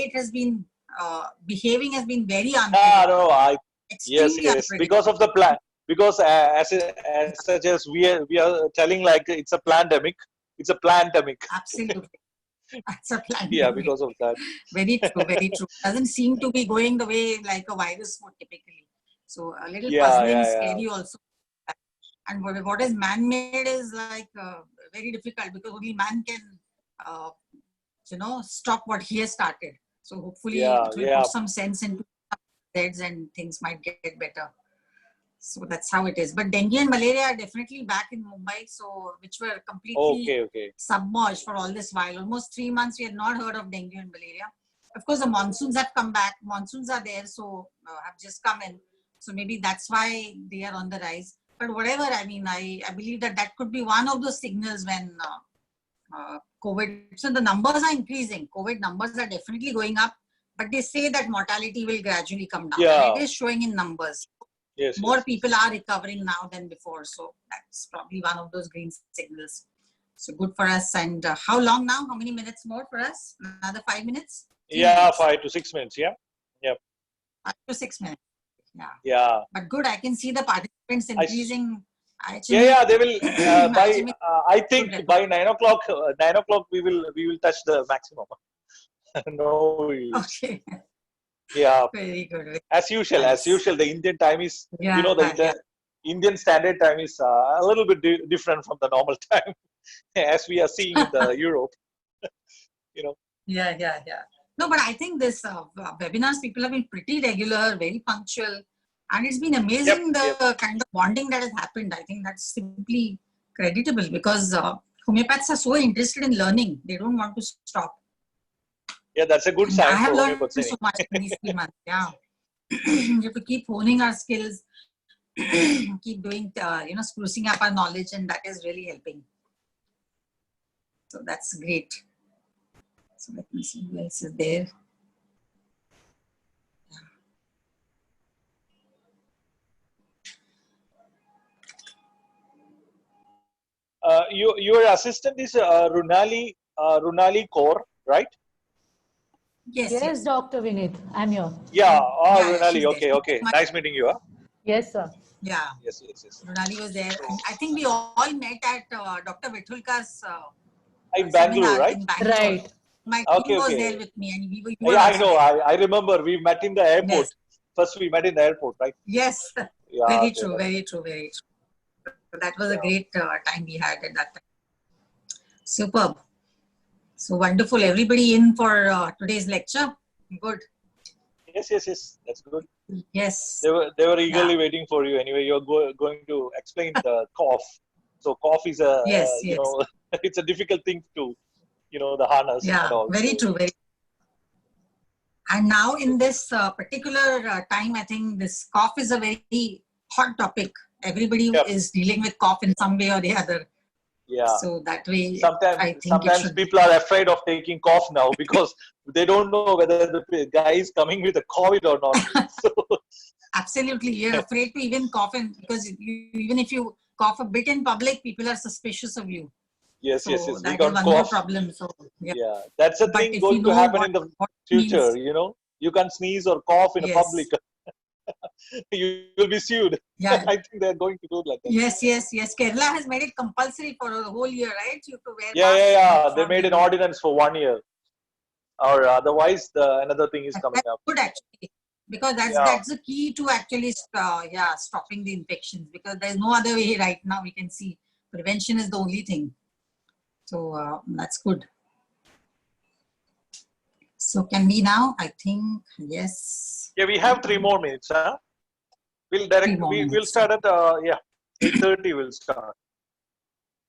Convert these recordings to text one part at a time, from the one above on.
it has been behaving has been very Ah, unpredictable. no, yes, Extremely yes, unpredictable. because of the plan. Because as such as we are telling like it's a pandemic. It's a pandemic. Absolutely. That's a Yeah, pandemic. because of that. Very true, very true. Doesn't seem to be going the way like a virus would typically. So a little Yeah, puzzling, yeah, yeah. scary also. And what is man-made is like very difficult because only man can, uh, stop what he has started. So hopefully Yeah, it will yeah. put some sense into heads and things might get better. So that's how it is. But dengue and malaria are definitely back in Mumbai, so which were completely Okay, okay. submerged for all this while. Almost 3 months we had not heard of dengue and malaria. Of course, the monsoons have come back. Monsoons are there, so have just come in. So maybe that's why they are on the rise. But whatever, I mean, I believe that could be one of those signals when COVID. So the numbers are increasing. COVID numbers are definitely going up, but they say that mortality will gradually come down, and Yeah. it is showing in numbers. Yes, More yes. people are recovering now than before, so that's probably one of those green signals. So good for us. And how long now? How many minutes more for us? Another 5 minutes? 3 Yeah, minutes? 5 to 6 minutes. Yeah. Yep. 5 to 6 minutes. Yeah. Yeah. But good. I can see the participants increasing. Yeah. They will by. Achime, I good think record. by 9 o'clock. 9 o'clock we will touch the maximum. No use. Okay. Yeah. Very good. Very As usual. As nice. usual. The Indian time is. Yeah. Yeah. The Indian standard time is a little bit different from the normal time, as we are seeing in the Europe. You know. Yeah. Yeah. Yeah. No, but I think this webinars, people have been pretty regular, very punctual. And it's been Yep. amazing Yep. the kind of bonding that has happened. I think that's simply creditable because homeopaths are so interested in learning. They don't want to stop. Yeah, that's a good And I sign have for learned homeopathy. so much in these 3 months. Yeah. We have to keep honing our skills, keep doing, sprucing up our knowledge, and that is really helping. So that's great. So let me see who else is there. Your assistant is Runali Kaur, right? Yes, Yes, yes. Dr. Vinith, I'm here. Yeah. Oh, Yeah, Runali. she's there. Okay, okay. Nice meeting you. Huh? Yes, sir. Yeah. Yes, yes, yes. Runali was there. So, And I think we all met at Dr. Vitulka's in Bangalore, seminar right? in Bangalore. Right. My team Okay, was okay. there with me, and you were Yeah, I also know. there. I remember we met in the airport. Yes. First, we met in the airport, right? Yes. Yeah. Very Okay, true. right. Very true. Very true. That was a Yeah. great time we had at that time. Superb. So wonderful. Everybody in for today's lecture. Good. Yes, yes, yes. That's good. Yes. They were eagerly waiting for you. Anyway, you're going to explain the cough. So cough is a Yes. Yes. it's a difficult thing to the harness and Yeah. all. Very So, true. Very. And now in this particular time, I think this cough is a very hot topic. Everybody yep. is dealing with cough in some way or the other. Yeah. So that way, I think Sometimes people are afraid of taking cough now because they don't know whether the guy is coming with a COVID or not. So, absolutely, you're afraid to even cough in because even if you cough a bit in public, people are suspicious of you. yes, So yes, yes. We that is can't one more cough. problem. So Yeah, that's a but thing if you going to know happen in the what future. means, You can sneeze or cough in a yes, public. You will be sued. yeah, I think they're going to do it like that. yes, yes, yes. Kerala has made it compulsory for the whole year, right? You have to wear Yeah, masks yeah. They uniformly. made an ordinance for 1 year, or otherwise, another thing is coming That's up. good actually, because Yeah, that's the key to actually stopping the infections. Because there's no other way right now. We can see prevention is the only thing. So that's good. So can we now? I think yes. yeah. We have 3 more minutes. Huh? We'll 3 more we'll minutes. start at 8:30. We'll start.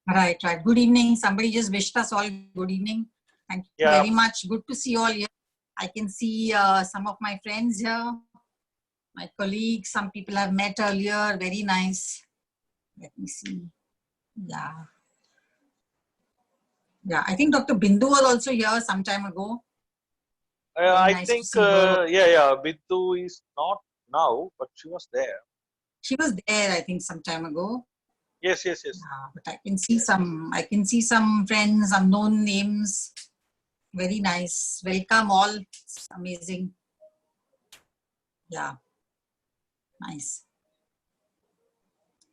Right, right. Good evening. Somebody just wished us all good evening. Thank you Yeah. very much. Good to see you all here. I can see some of my friends here, my colleagues. Some people I've met earlier. Very nice. Let me see. Yeah. Yeah, I think Dr. Bindu was also here some time ago. Very I nice think to see her. yeah. Bitu is not now, but she was there. She was there, I think, some time ago. Yes, yes, yes. But I can see some friends, unknown names. Very nice. Welcome all. It's amazing. Yeah, nice.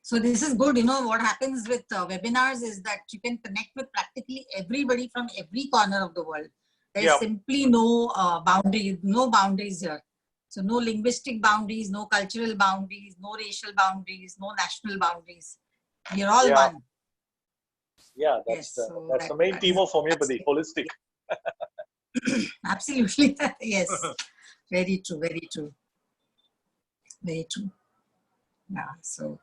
So this is good. You know, what happens with webinars is that you can connect with practically everybody from every corner of the world. There's Yeah. simply no boundaries here. So no linguistic boundaries, no cultural boundaries, no racial boundaries, no national boundaries. We're all Yeah. one. Yeah, Yes, that's so the main theme of homeopathy, holistic. Absolutely. Yes. Very true. Very true. Very true. Yeah. So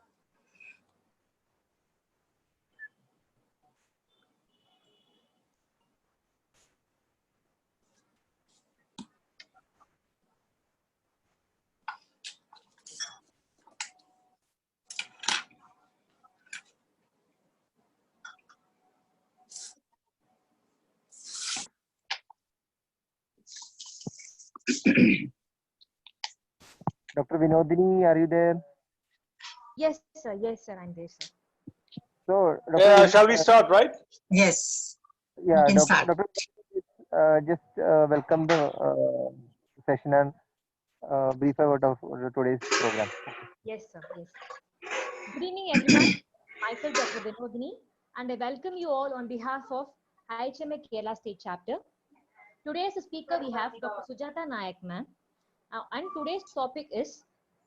Dr. Vinodini, are you there? Yes, sir. Yes, sir. I'm there, sir. So, Yeah, shall we start, right? yes, yeah, we can start. Dr. Just welcome the session and brief about today's program. Yes, sir. Yes. Good evening, everyone. Myself, Dr. Vinodini, and I welcome you all on behalf of IHMA Kerala State Chapter. Today, as a speaker, we have Dr. Sujata Nayak, ma'am. And today's topic is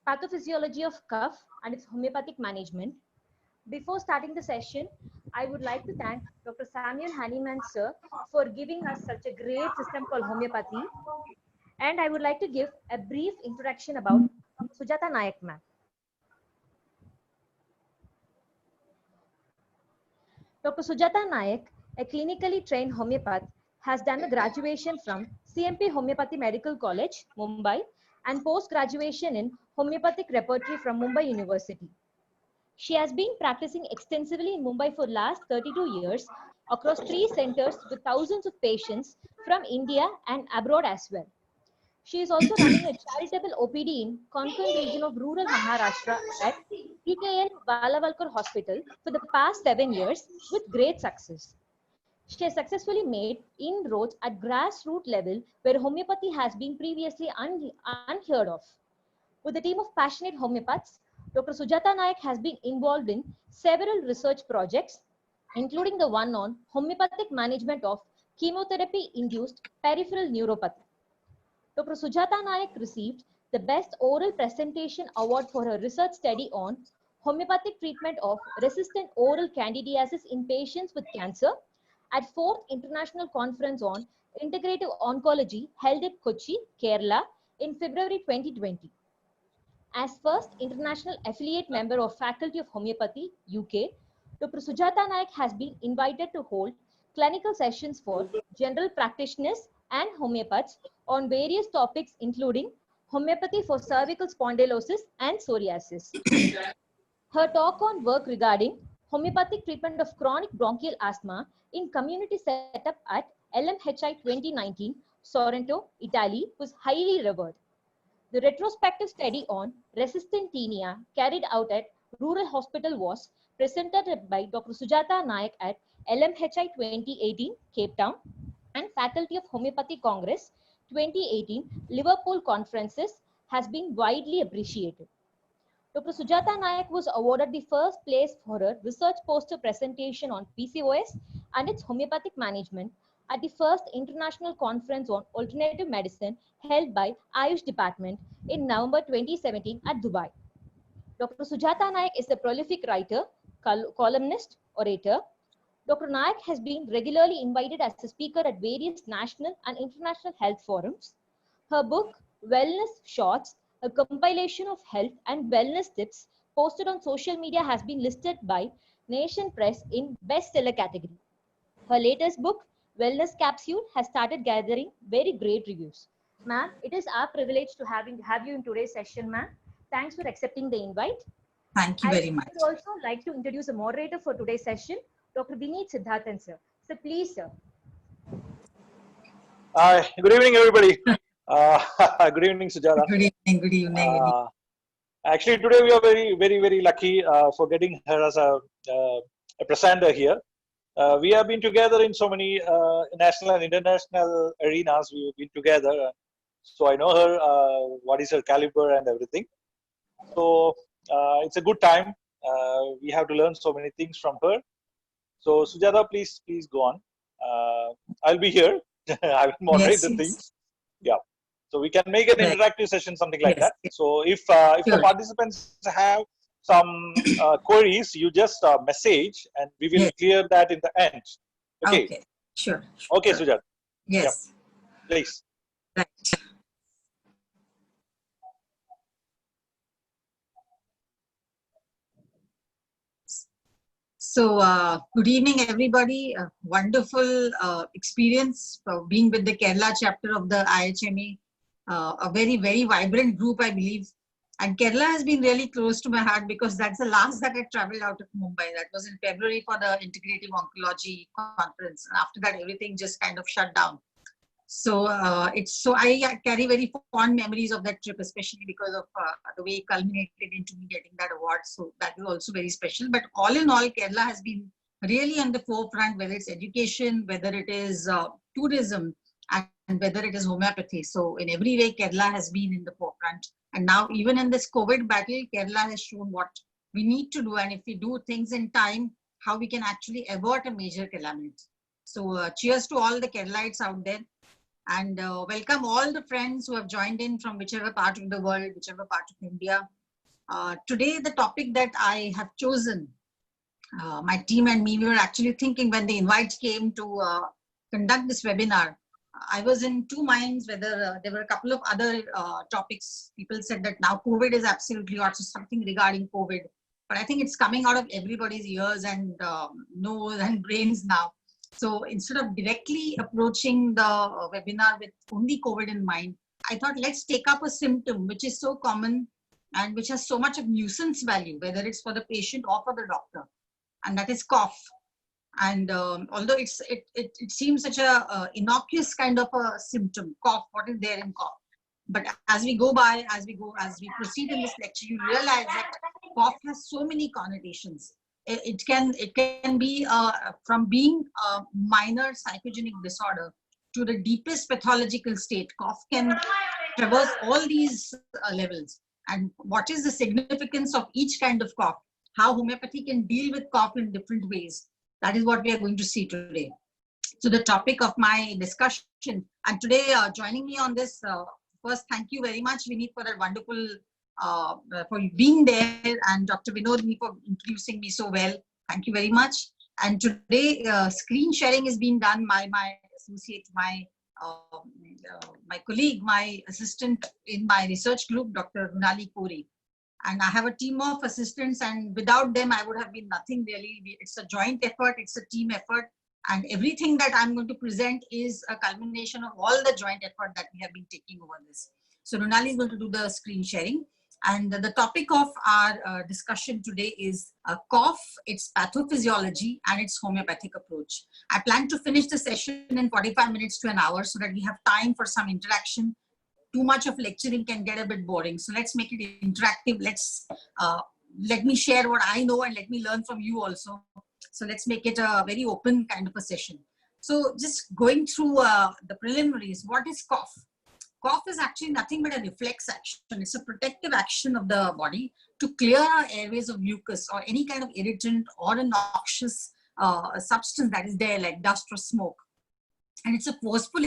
pathophysiology of cough and its homeopathic management. Before starting the session, I would like to thank Dr. Samuel Honeyman, sir, for giving us such a great system called homeopathy. And I would like to give a brief introduction about Sujata Nayak, ma'am. Dr. Sujata Nayak, a clinically trained homeopath, has done the graduation from CMP Homeopathy Medical College, Mumbai, and post-graduation in homeopathic repertory from Mumbai University. She has been practicing extensively in Mumbai for the last 32 years across 3 centers with thousands of patients from India and abroad as well. She is also running a charitable OPD in Konkan region of rural Maharashtra at PKN Valavalkar Hospital for the past 7 years with great success. She has successfully made inroads at grassroots level where homeopathy has been previously unheard of. With a team of passionate homeopaths, Dr. Sujata Nayak has been involved in several research projects, including the one on homeopathic management of chemotherapy-induced peripheral neuropathy. Dr. Sujata Nayak received the Best Oral Presentation Award for her research study on homeopathic treatment of resistant oral candidiasis in patients with cancer at 4th International Conference on Integrative Oncology held at Kochi, Kerala in February 2020. As first international affiliate member of Faculty of Homeopathy, UK, Dr. Sujata Nayak has been invited to hold clinical sessions for general practitioners and homeopaths on various topics including homeopathy for cervical spondylosis and psoriasis. Her talk on work regarding homeopathic treatment of chronic bronchial asthma in community setup at LMHI 2019, Sorrento, Italy was highly revered. The retrospective study on resistant tinea carried out at Rural Hospital was presented by Dr. Sujata Nayak at LMHI 2018, Cape Town, and Faculty of Homeopathy Congress 2018, Liverpool Conferences has been widely appreciated. Dr. Sujata Nayak was awarded the first place for her research poster presentation on PCOS and its homeopathic management at the first International Conference on Alternative Medicine held by Ayush Department in November 2017 at Dubai. Dr. Sujata Nayak is a prolific writer, columnist, orator. Dr. Nayak has been regularly invited as a speaker at various national and international health forums. Her book, Wellness Shots, a compilation of health and wellness tips posted on social media, has been listed by Nation Press in bestseller category. Her latest book, Wellness Capsule, has started gathering very great reviews. Ma'am, it is our privilege to have you in today's session, ma'am. Thanks for accepting the invite. Thank you very much. I would also like to introduce a moderator for today's session, Dr. Vineet Siddharthan, sir. So please, sir. Hi, good evening, everybody. Good evening, Sujata. Good evening. Good evening. Actually, today we are very lucky for getting her as a presenter here. We have been together in so many national and international arenas. We've been together. So I know her, what is her caliber and everything. So it's a good time. We have to learn so many things from her. So Sujata, please go on. I'll be here. I will moderate Yes, the yes, things. Yeah. So we can make an right. interactive session, something like Yes, that. So if the sure. participants have some queries, you just message and we will Yes. clear that in the end. Okay. Okay. Sure. Okay, Sure. Sujata. Yeah, Yes. please. Right. So, good evening, everybody. Wonderful experience for being with the Kerala chapter of the IHME. A very, very vibrant group, I believe. And Kerala has been really close to my heart because that's the last that I traveled out of Mumbai. That was in February for the Integrative Oncology Conference. And after that, everything just kind of shut down. So I carry very fond memories of that trip, especially because of the way it culminated into me getting that award. So that was also very special. But all in all, Kerala has been really on the forefront, whether it's education, whether it is tourism, and whether it is homeopathy. So in every way, Kerala has been in the forefront. And now even in this COVID battle, Kerala has shown what we need to do. And if we do things in time, how we can actually avert a major calamity. So cheers to all the Keralites out there. And welcome all the friends who have joined in from whichever part of the world, whichever part of India. Today, the topic that I have chosen, my team and me, we were actually thinking when the invite came to conduct this webinar, I was in two minds whether there were a couple of other topics. People said that now COVID is absolutely hot, so something regarding COVID. But I think it's coming out of everybody's ears and nose and brains now. So instead of directly approaching the webinar with only COVID in mind, I thought let's take up a symptom which is so common and which has so much of nuisance value, whether it's for the patient or for the doctor, and that is cough. And although it seems such a innocuous kind of a symptom, cough, what is there in cough? But as we proceed in this lecture, you realize that cough has so many connotations. It can be from being a minor psychogenic disorder to the deepest pathological state. Cough can traverse all these levels. And what is the significance of each kind of cough? How homeopathy can deal with cough in different ways. That is what we are going to see today. So the topic of my discussion, and today joining me on this, first, thank you very much, Vineet, for that wonderful, for being there, and Dr. Vinodini for introducing me so well. Thank you very much. And today, screen sharing is being done by my associate, my colleague, my assistant in my research group, Dr. Runali Puri. And I have a team of assistants, and without them, I would have been nothing really. It's a joint effort, it's a team effort. And everything that I'm going to present is a culmination of all the joint effort that we have been taking over this. So Runali is going to do the screen sharing. And the topic of our discussion today is cough, its pathophysiology, and its homeopathic approach. I plan to finish the session in 45 minutes to an hour so that we have time for some interaction. Too much of lecturing can get a bit boring. So let's make it interactive. Let me share what I know and let me learn from you also. So let's make it a very open kind of a session. So just going through the preliminaries, what is cough? Cough is actually nothing but a reflex action. It's a protective action of the body to clear our airways of mucus or any kind of irritant or a noxious substance that is there like dust or smoke. And it's a forceful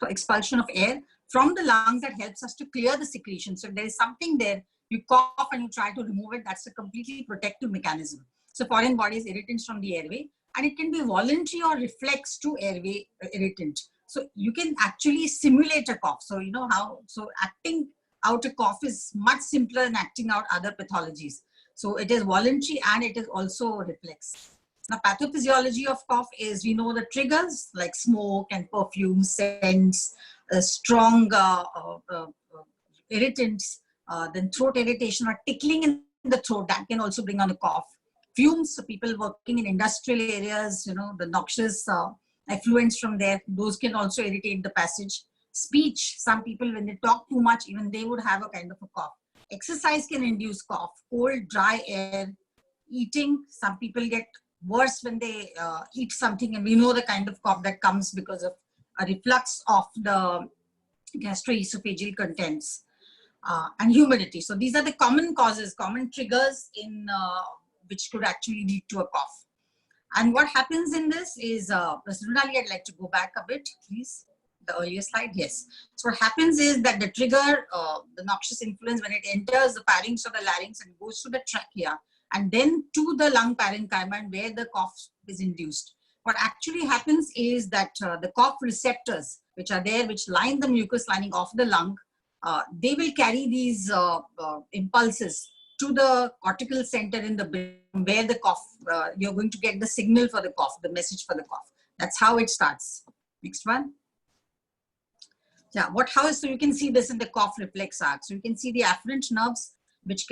expulsion of air from the lungs that helps us to clear the secretion. So if there is something there, you cough and you try to remove it, that's a completely protective mechanism. So foreign bodies, irritants from the airway, and it can be voluntary or reflex to airway irritant. So you can actually simulate a cough. So you know how, so acting out a cough is much simpler than acting out other pathologies. So it is voluntary and it is also reflex. Now, pathophysiology of cough is, we know the triggers like smoke and perfume, scents, strong irritants, then throat irritation or tickling in the throat, that can also bring on a cough. Fumes, so people working in industrial areas, you know, the noxious effluents from there, those can also irritate the passage. Speech, some people when they talk too much, even they would have a kind of a cough. Exercise can induce cough. Cold, dry air. Eating, some people get worse when they eat something, and we know the kind of cough that comes because of a reflux of the gastroesophageal contents and humidity. So these are the common causes, common triggers in which could actually lead to a cough. And what happens in this is, Runali, I'd like to go back a bit, please. The earlier slide, yes. So what happens is that the trigger, the noxious influence, when it enters the pharynx or the larynx and goes to the trachea and then to the lung parenchyma, where the cough is induced. What actually happens is that the cough receptors, which are there, which line the mucous lining of the lung, they will carry these impulses to the cortical center in the brain, where the cough, you're going to get the signal for the cough, the message for the cough. That's how it starts. Next one. Yeah, so you can see this in the cough reflex arc. So you can see the afferent nerves, which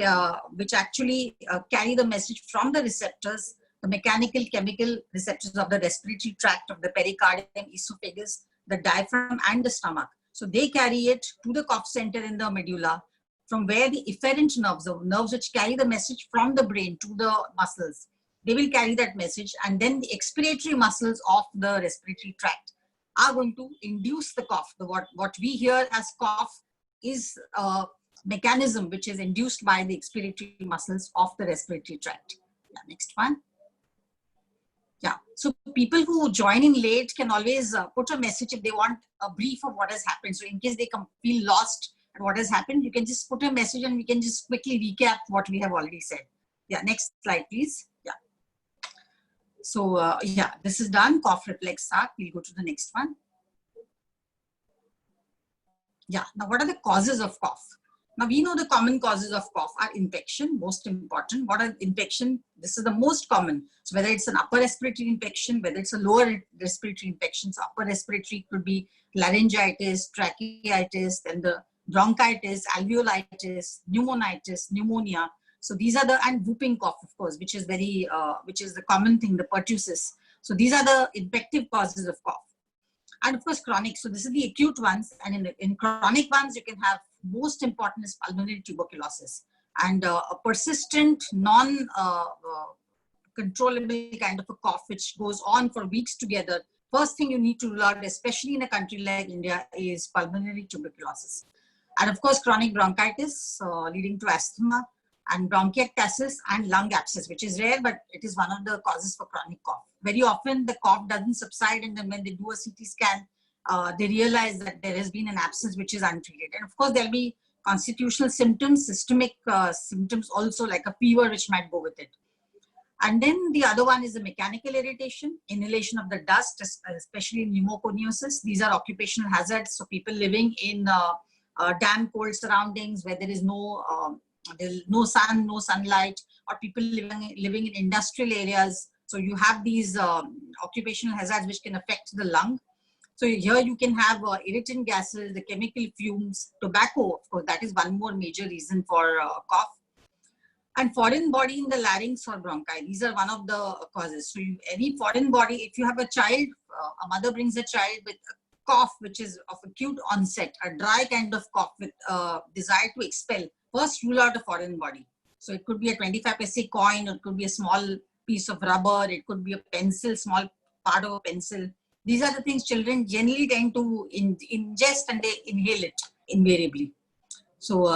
actually carry the message from the receptors, the mechanical, chemical receptors of the respiratory tract, of the pericardium, esophagus, the diaphragm, and the stomach. So they carry it to the cough center in the medulla, from where the efferent nerves, the nerves which carry the message from the brain to the muscles, they will carry that message, and then the expiratory muscles of the respiratory tract are going to induce the cough. What we hear as cough is a mechanism which is induced by the expiratory muscles of the respiratory tract. Yeah, next one. Yeah, so people who join in late can always put a message if they want a brief of what has happened. So in case they feel lost at what has happened, you can just put a message and we can just quickly recap what we have already said. Yeah, next slide, please. Yeah. So yeah, this is done, cough reflex arc. We'll go to the next one. Yeah, now what are the causes of cough? Now we know the common causes of cough are infection, most important. What are infection? This is the most common. So whether it's an upper respiratory infection, whether it's a lower respiratory infection, so upper respiratory could be laryngitis, tracheitis, then the bronchitis, alveolitis, pneumonitis, pneumonia. So these are and whooping cough, of course, which is very, which is the common thing, the pertussis. So these are the infective causes of cough. And of course, chronic. So this is the acute ones. And in chronic ones, you can have, most important is pulmonary tuberculosis. And a persistent, non-controllable kind of a cough, which goes on for weeks together. First thing you need to rule out, especially in a country like India, is pulmonary tuberculosis. And of course, chronic bronchitis leading to asthma, and bronchiectasis and lung abscess, which is rare, but it is one of the causes for chronic cough. Very often the cough doesn't subside, and then when they do a CT scan, they realize that there has been an abscess which is untreated. And of course, there'll be constitutional symptoms, systemic symptoms also, like a fever which might go with it. And then the other one is the mechanical irritation, inhalation of the dust, especially pneumoconiosis. These are occupational hazards. So people living in damp, cold surroundings where there is no sun, no sunlight, or people living in industrial areas. So you have these occupational hazards which can affect the lung. So here you can have irritant gases, the chemical fumes, tobacco, of course, that is one more major reason for cough. And foreign body in the larynx or bronchi, these are one of the causes. So any foreign body, if you have a child, a mother brings a child with a cough which is of acute onset, a dry kind of cough with desire to expel, first rule out a foreign body. So it could be a 25 paise coin, or it could be a small piece of rubber, it could be a pencil, small part of a pencil. These are the things children generally tend to ingest, and they inhale it invariably. So,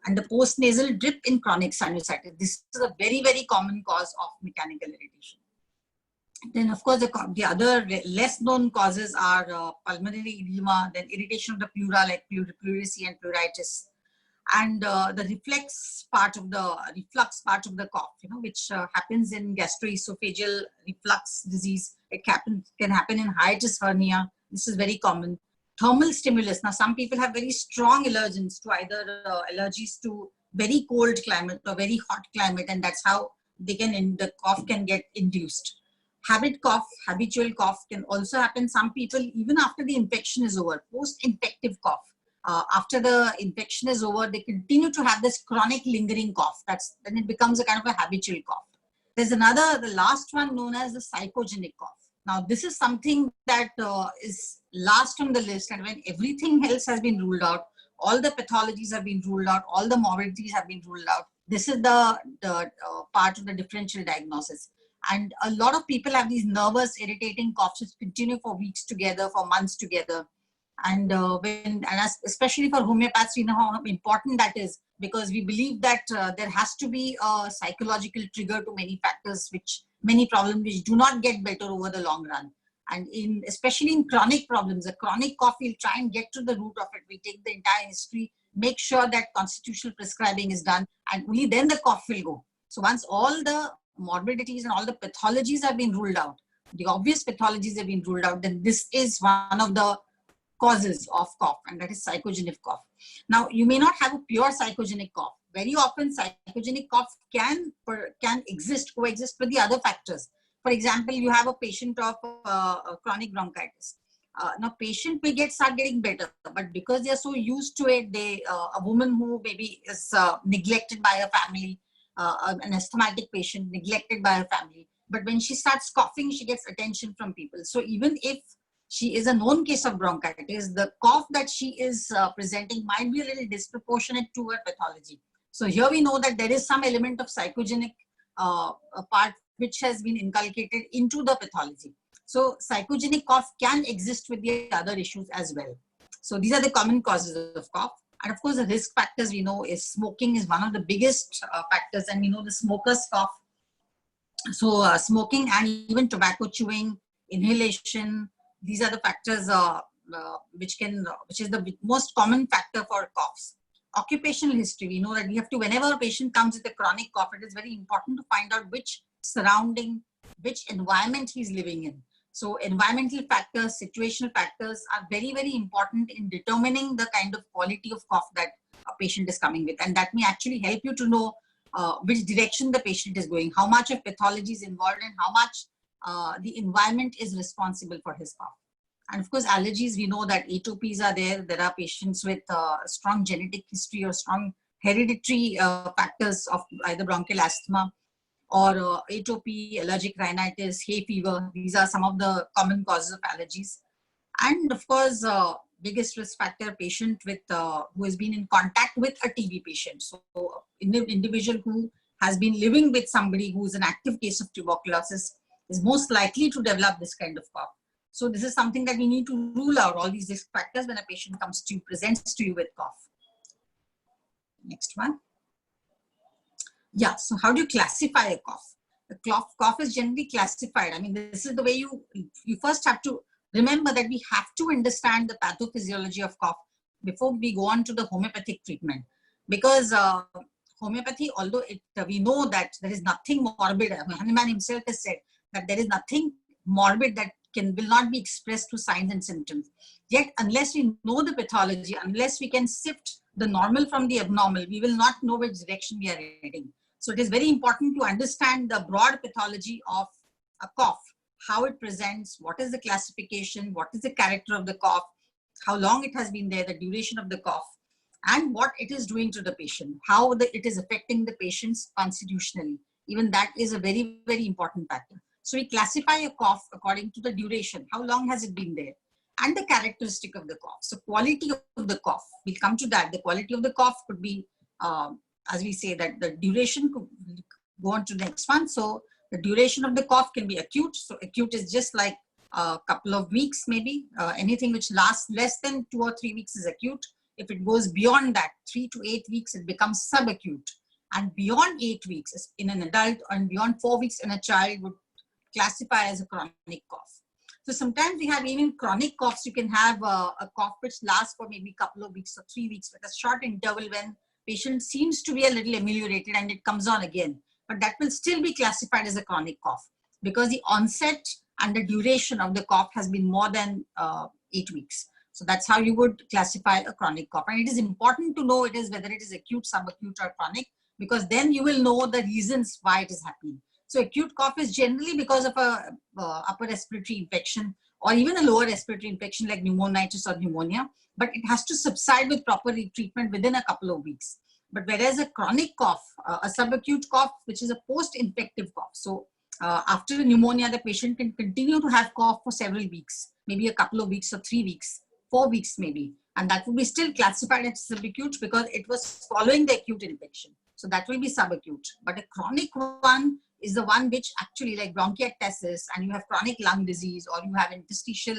and the postnasal drip in chronic sinusitis. This is a very, very common cause of mechanical irritation. Then, of course, the other less known causes are pulmonary edema, then irritation of the pleura like pleurisy and pleuritis, and the reflux part of the cough, which happens in gastroesophageal reflux disease. It can happen in hiatus hernia. This is very common. Thermal stimulus. Now, some people have very strong allergens to either allergies to very cold climate or very hot climate, and that's how the cough can get induced. Habit cough, habitual cough can also happen. Some people, even after the infection is over, post-infective cough, after the infection is over, they continue to have this chronic lingering cough. Then it becomes a kind of a habitual cough. There's the last one known as the psychogenic cough. Now, this is something that is last on the list, and when everything else has been ruled out, all the pathologies have been ruled out, all the morbidities have been ruled out, this is the part of the differential diagnosis. And a lot of people have these nervous, irritating coughs which continue for weeks together, for months together. And especially for homeopaths, we know how important that is, because we believe that there has to be a psychological trigger to many factors, many problems which do not get better over the long run. And especially in chronic problems, a chronic cough, we'll try and get to the root of it. We take the entire history, make sure that constitutional prescribing is done, and only then the cough will go. So once all the morbidities and all the pathologies have been ruled out, the obvious pathologies have been ruled out, then this is one of the causes of cough, and that is psychogenic cough. Now, you may not have a pure psychogenic cough. Very often, psychogenic cough can coexist with the other factors. For example, you have a patient of chronic bronchitis. Now, patient may start getting better, but because they are so used to it, a woman who maybe is neglected by her family, an asthmatic patient neglected by her family, but when she starts coughing, she gets attention from people. So even if she is a known case of bronchitis, the cough that she is presenting might be a little disproportionate to her pathology. So here we know that there is some element of psychogenic part which has been inculcated into the pathology. So psychogenic cough can exist with the other issues as well. So these are the common causes of cough. And of course, the risk factors we know is smoking is one of the biggest factors, and we know the smoker's cough. So smoking and even tobacco chewing, inhalation, these are the factors which is the most common factor for coughs. Occupational history, we know that we have to, whenever a patient comes with a chronic cough, it is very important to find out which surrounding, which environment he's living in. So environmental factors, situational factors are very, very important in determining the kind of quality of cough that a patient is coming with. And that may actually help you to know which direction the patient is going, how much of pathology is involved, and how much the environment is responsible for his cough. And of course, allergies, we know that atopies are there. There are patients with strong genetic history or strong hereditary factors of either bronchial asthma or atopy, allergic rhinitis, hay fever. These are some of the common causes of allergies. And of course, biggest risk factor, patient with who has been in contact with a TB patient. So an individual who has been living with somebody who is an active case of tuberculosis is most likely to develop this kind of cough. So this is something that we need to rule out, all these risk factors, when a patient comes to you, presents to you with cough. Next one. Yeah, so how do you classify a cough? The cough is generally classified. I mean, this is the way you first have to remember that we have to understand the pathophysiology of cough before we go on to the homeopathic treatment. Because homeopathy, although we know that there is nothing morbid, Hahnemann himself has said that there is nothing morbid that will not be expressed through signs and symptoms. Yet, unless we know the pathology, unless we can sift the normal from the abnormal, we will not know which direction we are heading. So it is very important to understand the broad pathology of a cough, how it presents, what is the classification, what is the character of the cough, how long it has been there, the duration of the cough, and what it is doing to the patient, how it is affecting the patients constitutionally. Even that is a very, very important factor. So we classify a cough according to the duration, how long has it been there, and the characteristic of the cough. So quality of the cough, we'll come to that. The quality of the cough could be, as we say, that the duration could go on to the next one. So the duration of the cough can be acute. So acute is just like a couple of weeks, maybe. Anything which lasts less than 2 or 3 weeks is acute. If it goes beyond that, 3 to 8 weeks, it becomes subacute. And beyond 8 weeks in an adult, and beyond 4 weeks in a child, would classify as a chronic cough. So sometimes we have even chronic coughs. You can have a cough which lasts for maybe a couple of weeks or 3 weeks with a short interval when patient seems to be a little ameliorated and it comes on again. But that will still be classified as a chronic cough because the onset and the duration of the cough has been more than 8 weeks. So that's how you would classify a chronic cough. And it is important to know whether it is acute, subacute, or chronic, because then you will know the reasons why it is happening. So acute cough is generally because of a upper respiratory infection or even a lower respiratory infection like pneumonitis or pneumonia, but it has to subside with proper treatment within a couple of weeks. But whereas a chronic cough, a subacute cough, which is a post-infective cough. So after the pneumonia, the patient can continue to have cough for several weeks, maybe a couple of weeks or 3 weeks, 4 weeks maybe. And that will be still classified as subacute because it was following the acute infection. So that will be subacute. But a chronic one is the one which actually, like bronchiectasis, and you have chronic lung disease, or you have interstitial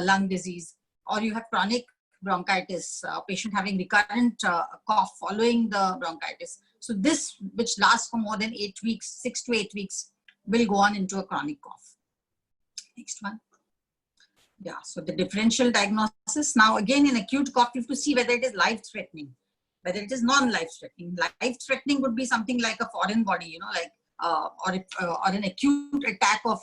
lung disease, or you have chronic bronchitis, patient having recurrent cough following the bronchitis. So this, which lasts for more than 8 weeks, 6 to 8 weeks, will go on into a chronic cough. Next one. Yeah, so the differential diagnosis. Now again, in acute cough, you have to see whether it is life-threatening, whether it is non-life-threatening. Life-threatening would be something like a foreign body, you know, like or an acute attack of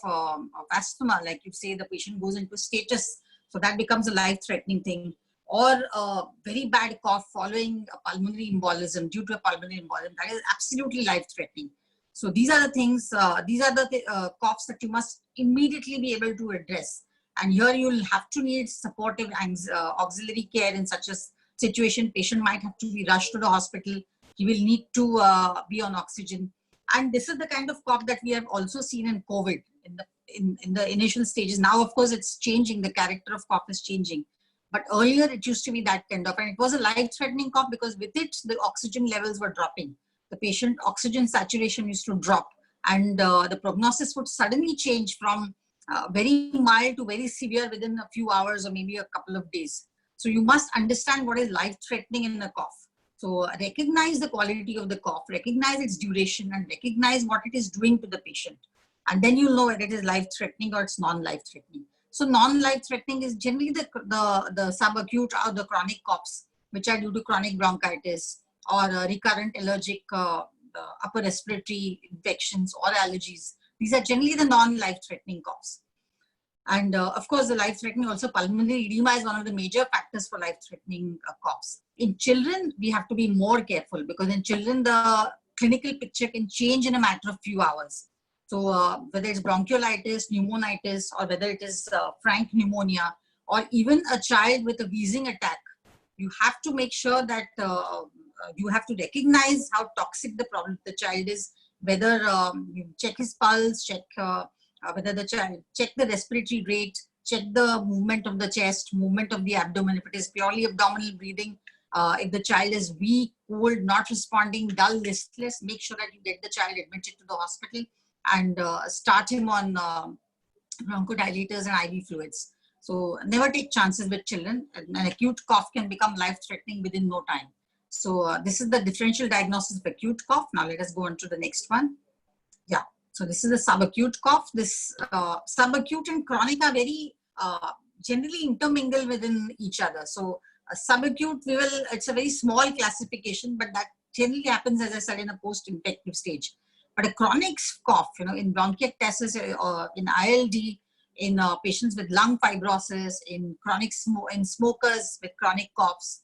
asthma, like you say the patient goes into status, so that becomes a life-threatening thing. Or a very bad cough following a pulmonary embolism, due to a pulmonary embolism, that is absolutely life-threatening. So these are the things, these are the coughs that you must immediately be able to address. And here you'll have to need supportive auxiliary care in such a situation. Patient might have to be rushed to the hospital. He will need to be on oxygen. And this is the kind of cough that we have also seen in COVID in the initial stages. Now, of course, it's changing. The character of cough is changing. But earlier it used to be that kind of, and it was a life-threatening cough because with it, the oxygen levels were dropping. The patient oxygen saturation used to drop, and the prognosis would suddenly change from very mild to very severe within a few hours or maybe a couple of days. So you must understand what is life-threatening in a cough. So recognize the quality of the cough, recognize its duration, and recognize what it is doing to the patient. And then you'll know whether it is life-threatening or it's non-life-threatening. So non-life-threatening is generally the subacute or the chronic coughs, which are due to chronic bronchitis or recurrent allergic upper respiratory infections or allergies. These are generally the non-life-threatening coughs. And of course, the life-threatening also pulmonary edema is one of the major factors for life-threatening coughs. In children, we have to be more careful because in children, the clinical picture can change in a matter of few hours. So whether it's bronchiolitis, pneumonitis, or whether it is frank pneumonia, or even a child with a wheezing attack, you have to make sure that you have to recognize how toxic the problem the child is, whether you check his pulse, check whether the child, check the respiratory rate, check the movement of the chest, movement of the abdomen, if it is purely abdominal breathing, if the child is weak, cold, not responding, dull, listless, make sure that you get the child admitted to the hospital and start him on bronchodilators and IV fluids. So never take chances with children. An acute cough can become life-threatening within no time. So this is the differential diagnosis of acute cough. Now let us go on to the next one. Yeah. So this is a subacute cough. This subacute and chronic are very generally intermingled within each other. So subacute, it's a very small classification, but that generally happens, as I said, in a post-infective stage. But a chronic cough, in bronchiectasis, in ILD, in patients with lung fibrosis, in in smokers with chronic coughs,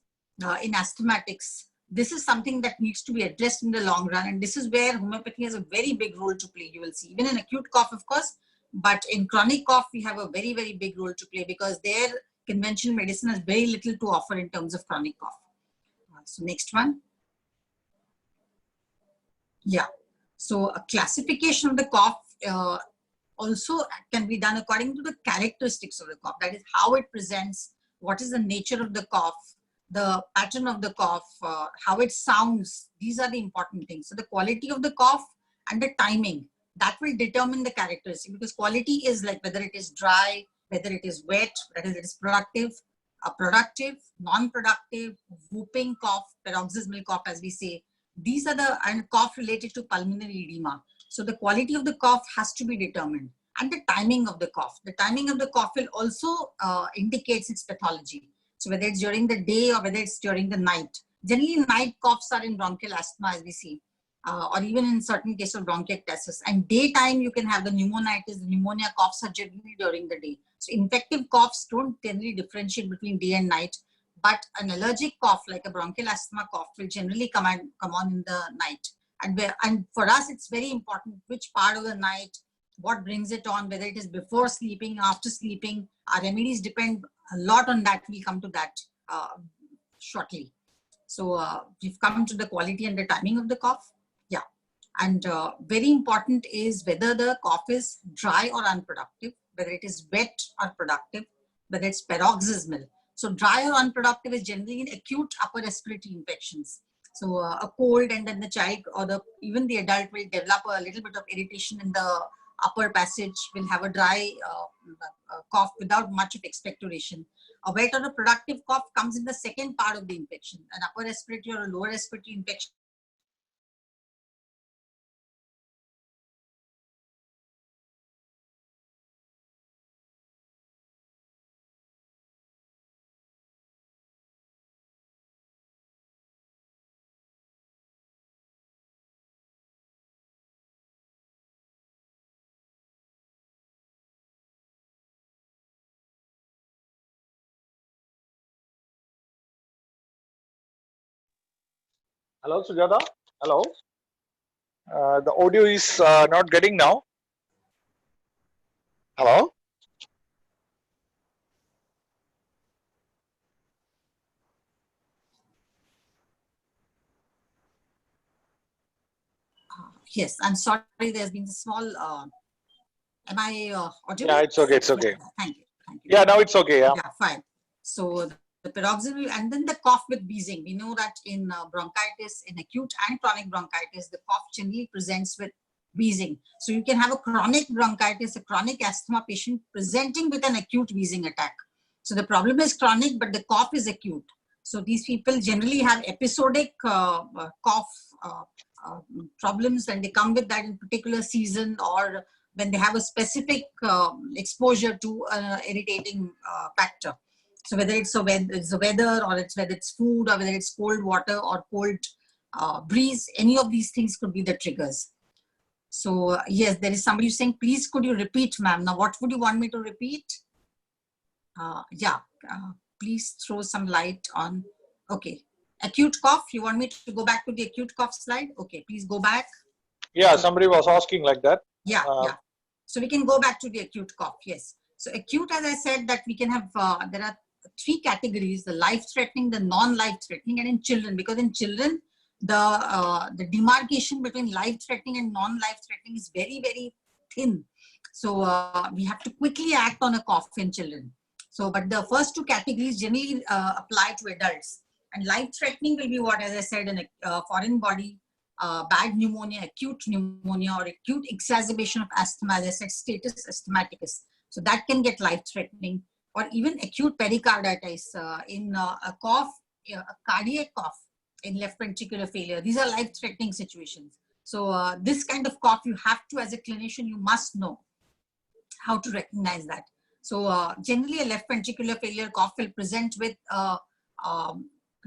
in asthmatics, this is something that needs to be addressed in the long run. And this is where homeopathy has a very big role to play. You will see, even in acute cough, of course, but in chronic cough, we have a very, very big role to play because their conventional medicine has very little to offer in terms of chronic cough. So next one. Yeah. So a classification of the cough also can be done according to the characteristics of the cough. That is how it presents, what is the nature of the cough, the pattern of the cough, how it sounds. These are the important things. So the quality of the cough and the timing, that will determine the characteristic, because quality is like whether it is dry, whether it is wet, whether it is productive, non-productive, whooping cough, paroxysmal cough, as we say. These are and cough related to pulmonary edema. So the quality of the cough has to be determined, and the timing of the cough. The timing of the cough will also indicates its pathology. So whether it's during the day or whether it's during the night. Generally, night coughs are in bronchial asthma, as we see, or even in certain cases of bronchiectasis. And daytime, you can have the pneumonitis, the pneumonia coughs are generally during the day. So infective coughs don't generally differentiate between day and night. But an allergic cough, like a bronchial asthma cough, will generally come on in the night. And for us, it's very important which part of the night, what brings it on, whether it is before sleeping, after sleeping. Our remedies depend a lot on that. We'll come to that shortly. So we've come to the quality and the timing of the cough. Yeah. And very important is whether the cough is dry or unproductive, whether it is wet or productive, whether it's paroxysmal. So dry or unproductive is generally in acute upper respiratory infections. So a cold, and then the child or even the adult will develop a little bit of irritation in the upper passage, will have a dry cough without much of expectoration. A wet or a productive cough comes in the second part of the infection. An upper respiratory or a lower respiratory infection. Hello, Sujata. Hello. The audio is not getting now. Hello. Yes, I'm sorry. There's been a small. Am I audible? Yeah, it's okay. It's okay. Yeah, thank you. Thank you. Yeah, now it's okay. Yeah. Yeah, fine. So the paroxysmal and then the cough with wheezing. We know that in bronchitis, in acute and chronic bronchitis, the cough generally presents with wheezing. So you can have a chronic bronchitis, a chronic asthma patient presenting with an acute wheezing attack. So the problem is chronic, but the cough is acute. So these people generally have episodic cough problems, and they come with that in particular season, or when they have a specific exposure to an irritating factor. So whether it's the weather, or whether it's food, or whether it's cold water or cold breeze, any of these things could be the triggers. So yes, there is somebody saying, please could you repeat, ma'am? Now what would you want me to repeat? Please throw some light on. Okay, acute cough. You want me to go back to the acute cough slide? Okay, please go back. Yeah, somebody was asking like that. Yeah. So we can go back to the acute cough. Yes. So acute, as I said, that we can have, there are three categories: the life-threatening, the non-life-threatening, and in children. Because in children, the demarcation between life-threatening and non-life-threatening is very, very thin. So we have to quickly act on a cough in children. So, but the first two categories generally apply to adults. And life-threatening will be what, as I said, in a foreign body, bad pneumonia, acute pneumonia, or acute exacerbation of asthma, as I said, status asthmaticus. So that can get life-threatening, or even acute pericarditis in a cough, a cardiac cough in left ventricular failure. These are life-threatening situations. So this kind of cough, you have to, as a clinician, you must know how to recognize that. So generally, a left ventricular failure cough will present with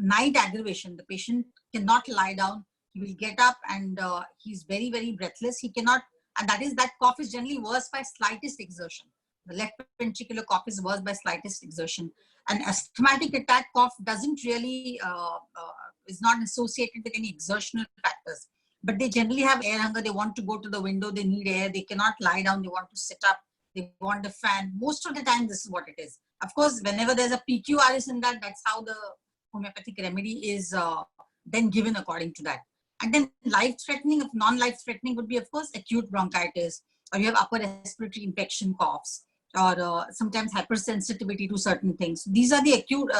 night aggravation. The patient cannot lie down. He will get up and he's very, very breathless. He cannot, and that cough is generally worse by slightest exertion. The left ventricular cough is worse by slightest exertion. An asthmatic attack cough doesn't really, is not associated with any exertional factors, but they generally have air hunger. They want to go to the window. They need air. They cannot lie down. They want to sit up. They want a fan. Most of the time, this is what it is. Of course, whenever there's a PQRS in that, that's how the homeopathic remedy is then given according to that. And then life-threatening, if non-life-threatening would be, of course, acute bronchitis, or you have upper respiratory infection coughs, or sometimes hypersensitivity to certain things. These are the acute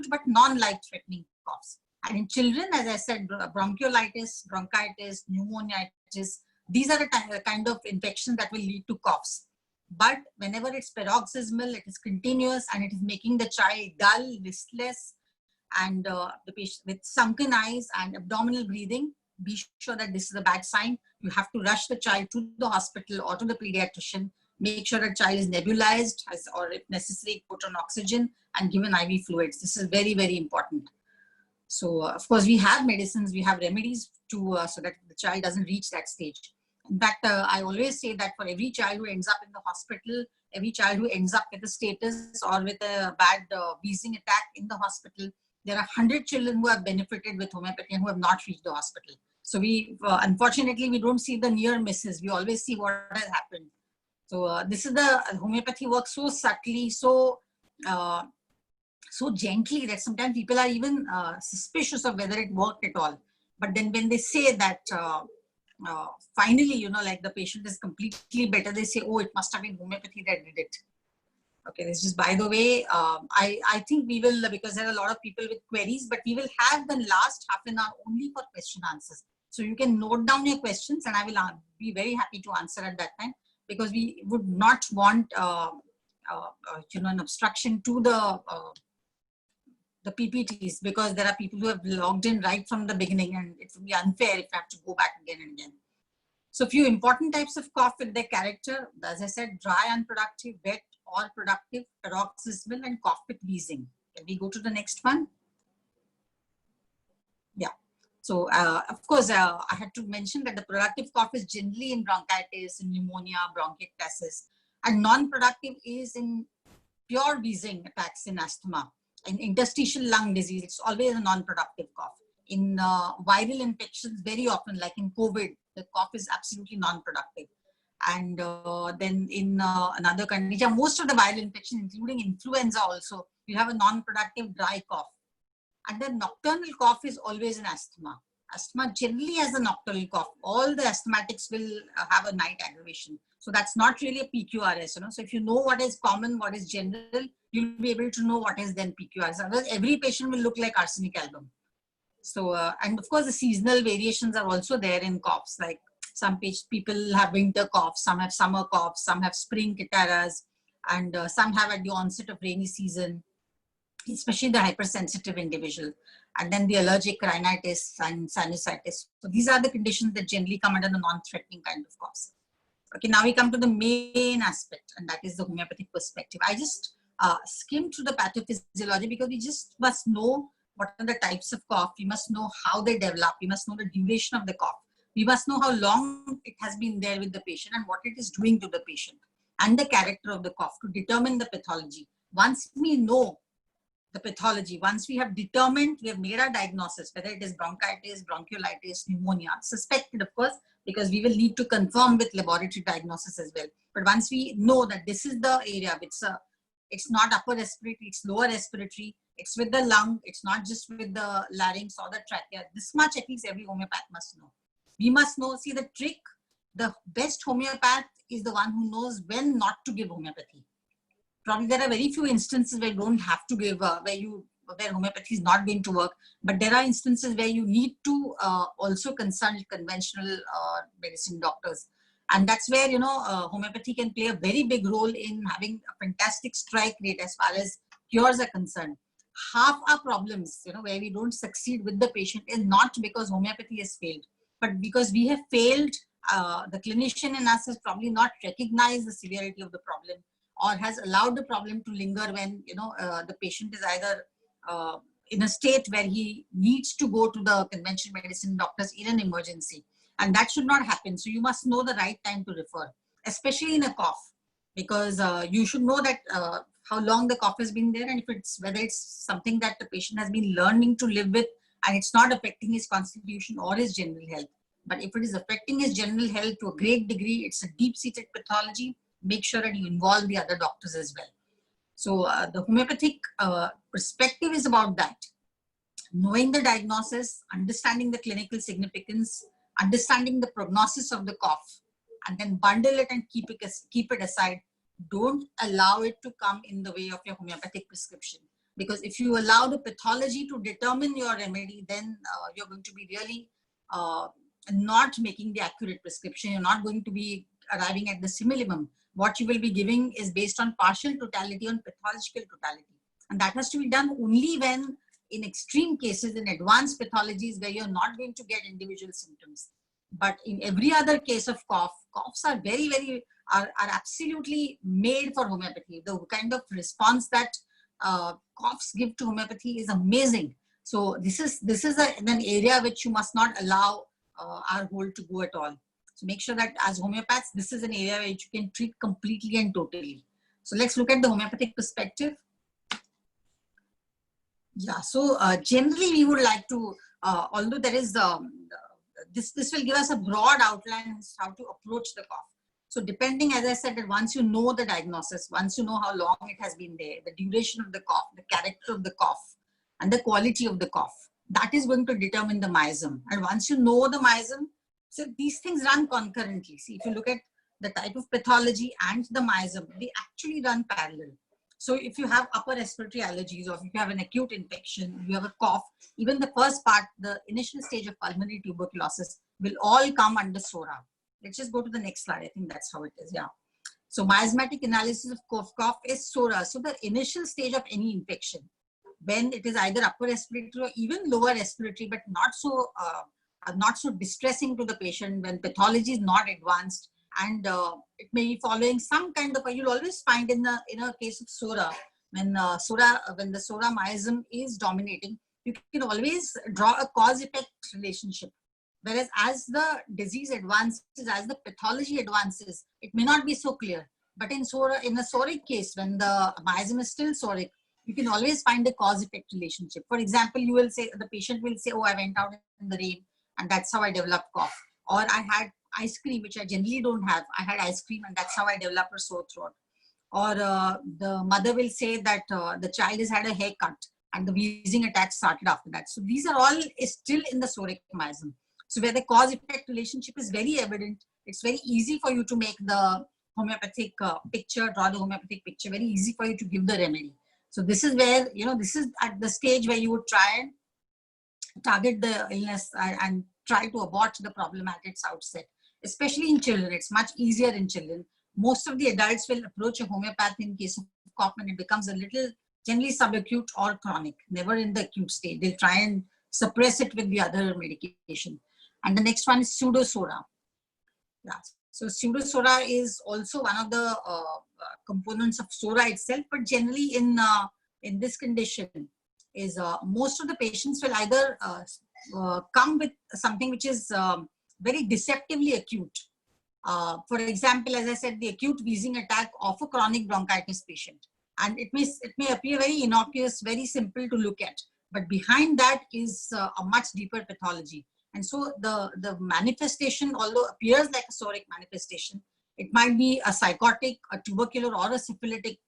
but non-life-threatening coughs. And in children, as I said, bronchiolitis, bronchitis, pneumonitis, these are the kind of infections that will lead to coughs. But whenever it's paroxysmal, it is continuous, and it is making the child dull, listless, and the patient with sunken eyes and abdominal breathing, be sure that this is a bad sign. You have to rush the child to the hospital or to the pediatrician. Make sure the child is nebulized, or if necessary, put on oxygen and given IV fluids. This is very, very important. So of course, we have medicines, we have remedies to so that the child doesn't reach that stage. In fact, I always say that for every child who ends up in the hospital, every child who ends up with a status or with a bad wheezing attack in the hospital, there are 100 children who have benefited with homeopathy and who have not reached the hospital. So we, unfortunately, we don't see the near misses. We always see what has happened. So this is the homeopathy works so subtly, so gently, that sometimes people are even suspicious of whether it worked at all. But then when they say that finally, like the patient is completely better, they say, oh, it must have been homeopathy that did it. Okay, this is by the way, I think we will, because there are a lot of people with queries, but we will have the last half an hour only for question answers. So you can note down your questions and I will be very happy to answer at that time, because we would not want, an obstruction to the PPTs, because there are people who have logged in right from the beginning and it would be unfair if I have to go back again and again. So a few important types of cough with their character, as I said, dry, unproductive, wet, or productive, paroxysmal, and cough with wheezing. Can we go to the next one? Yeah. So of course, I had to mention that the productive cough is generally in bronchitis, in pneumonia, bronchiectasis, and non-productive is in pure wheezing attacks in asthma. In interstitial lung disease, it's always a non-productive cough. In viral infections, very often, like in COVID, the cough is absolutely non-productive. And then in another condition, most of the viral infections, including influenza also, you have a non-productive dry cough. And the nocturnal cough is always in asthma. Asthma generally has a nocturnal cough. All the asthmatics will have a night aggravation. So that's not really a PQRS, you know. So if you know what is common, what is general, you'll be able to know what is then PQRS. Otherwise, every patient will look like arsenic album. So, and of course, the seasonal variations are also there in coughs. Like some people have winter coughs, some have summer coughs, some have spring catarrhs, and some have at the onset of rainy season, especially the hypersensitive individual. And then the allergic rhinitis and sinusitis. So these are the conditions that generally come under the non-threatening kind of coughs. Okay, now we come to the main aspect, and that is the homeopathic perspective. I just skimmed through the pathophysiology because we just must know what are the types of cough. We must know how they develop. We must know the duration of the cough. We must know how long it has been there with the patient and what it is doing to the patient and the character of the cough to determine the pathology. Once we know the pathology, once we have determined, we have made our diagnosis, whether it is bronchitis, bronchiolitis, pneumonia, suspected of course, because we will need to confirm with laboratory diagnosis as well. But once we know that this is the area, it's not upper respiratory, it's lower respiratory, it's with the lung, it's not just with the larynx or the trachea. This much at least every homeopath must know. We must know, see the trick, the best homeopath is the one who knows when not to give homeopathy. Probably there are very few instances where you don't have to give, where homeopathy is not going to work, but there are instances where you need to also consult conventional medicine doctors. And that's where, homeopathy can play a very big role in having a fantastic strike rate as far as cures are concerned. Half our problems, where we don't succeed with the patient is not because homeopathy has failed, but because we have failed, the clinician in us has probably not recognized the severity of the problem or has allowed the problem to linger when, the patient is either in a state where he needs to go to the conventional medicine doctors in an emergency. And that should not happen. So you must know the right time to refer, especially in a cough, because you should know that how long the cough has been there and whether it's something that the patient has been learning to live with and it's not affecting his constitution or his general health. But if it is affecting his general health to a great degree, it's a deep-seated pathology, make sure that you involve the other doctors as well. So the homeopathic perspective is about that. Knowing the diagnosis, understanding the clinical significance, understanding the prognosis of the cough, and then bundle it and keep it aside. Don't allow it to come in the way of your homeopathic prescription. Because if you allow the pathology to determine your remedy, then you're going to be really not making the accurate prescription. You're not going to be arriving at the simillimum. What you will be giving is based on partial totality, on pathological totality. And that has to be done only when, in extreme cases, in advanced pathologies where you're not going to get individual symptoms. But in every other case of coughs are are absolutely made for homeopathy. The kind of response that coughs give to homeopathy is amazing. So this is an area which you must not allow our hold to go at all. So make sure that as homeopaths, this is an area which you can treat completely and totally. So let's look at the homeopathic perspective. Yeah, so generally we would like to, although there is, this will give us a broad outline as how to approach the cough. So depending, as I said, that once you know the diagnosis, once you know how long it has been there, the duration of the cough, the character of the cough, and the quality of the cough, that is going to determine the miasm. And once you know the miasm, so these things run concurrently. See, if you look at the type of pathology and the miasm, they actually run parallel. So if you have upper respiratory allergies, or if you have an acute infection, you have a cough, even the first part, the initial stage of pulmonary tuberculosis will all come under SORA. Let's just go to the next slide. I think that's how it is. Yeah. So miasmatic analysis of cough is SORA. So the initial stage of any infection, when it is either upper respiratory or even lower respiratory, but not so distressing to the patient, when pathology is not advanced, and it may be following some kind of you'll always find in a case of SORA, when the SORA miasm is dominating, you can always draw a cause-effect relationship. Whereas as the disease advances, as the pathology advances, it may not be so clear. But in a soric case, when the miasm is still soric, you can always find a cause-effect relationship. For example, the patient will say, oh, I went out in the rain and that's how I developed cough. Or I had ice cream, which I generally don't have. I had ice cream and that's how I developed a sore throat. Or the mother will say that the child has had a haircut and the wheezing attack started after that. So these are all still in the soric miasm. So where the cause-effect relationship is very evident, it's very easy for you to make the homeopathic picture, draw the homeopathic picture, very easy for you to give the remedy. So this is where, this is at the stage where you would try and target the illness and try to abort the problem at its outset. Especially in children, it's much easier in children. Most of the adults will approach a homeopath in case of cough when it becomes a little generally subacute or chronic, never in the acute state. They'll try and suppress it with the other medication. And the next one is pseudosora. Yeah. So pseudosora is also one of the components of SORA itself, but generally in this condition is most of the patients will either come with something which is very deceptively acute. For example, as I said, the acute wheezing attack of a chronic bronchitis patient. And it may appear very innocuous, very simple to look at, but behind that is a much deeper pathology. And so the manifestation, although appears like a soric manifestation, it might be a psychotic, a tubercular, or a syphilitic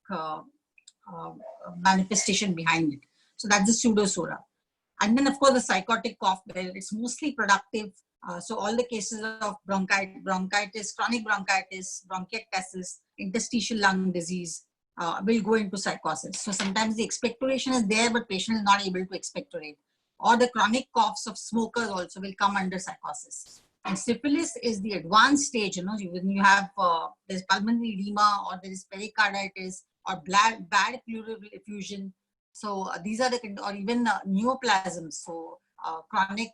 manifestation behind it. So that's the pseudosora. And then, of course, the psychotic cough, where it's mostly productive. So all the cases of bronchitis, chronic bronchitis, bronchiectasis, interstitial lung disease will go into psychosis. So sometimes the expectoration is there, but patient is not able to expectorate. Or the chronic coughs of smokers also will come under psychosis. And syphilis is the advanced stage, when you have there's pulmonary edema, or there is pericarditis, or bad pleural effusion. So these are or even neoplasms. So chronic,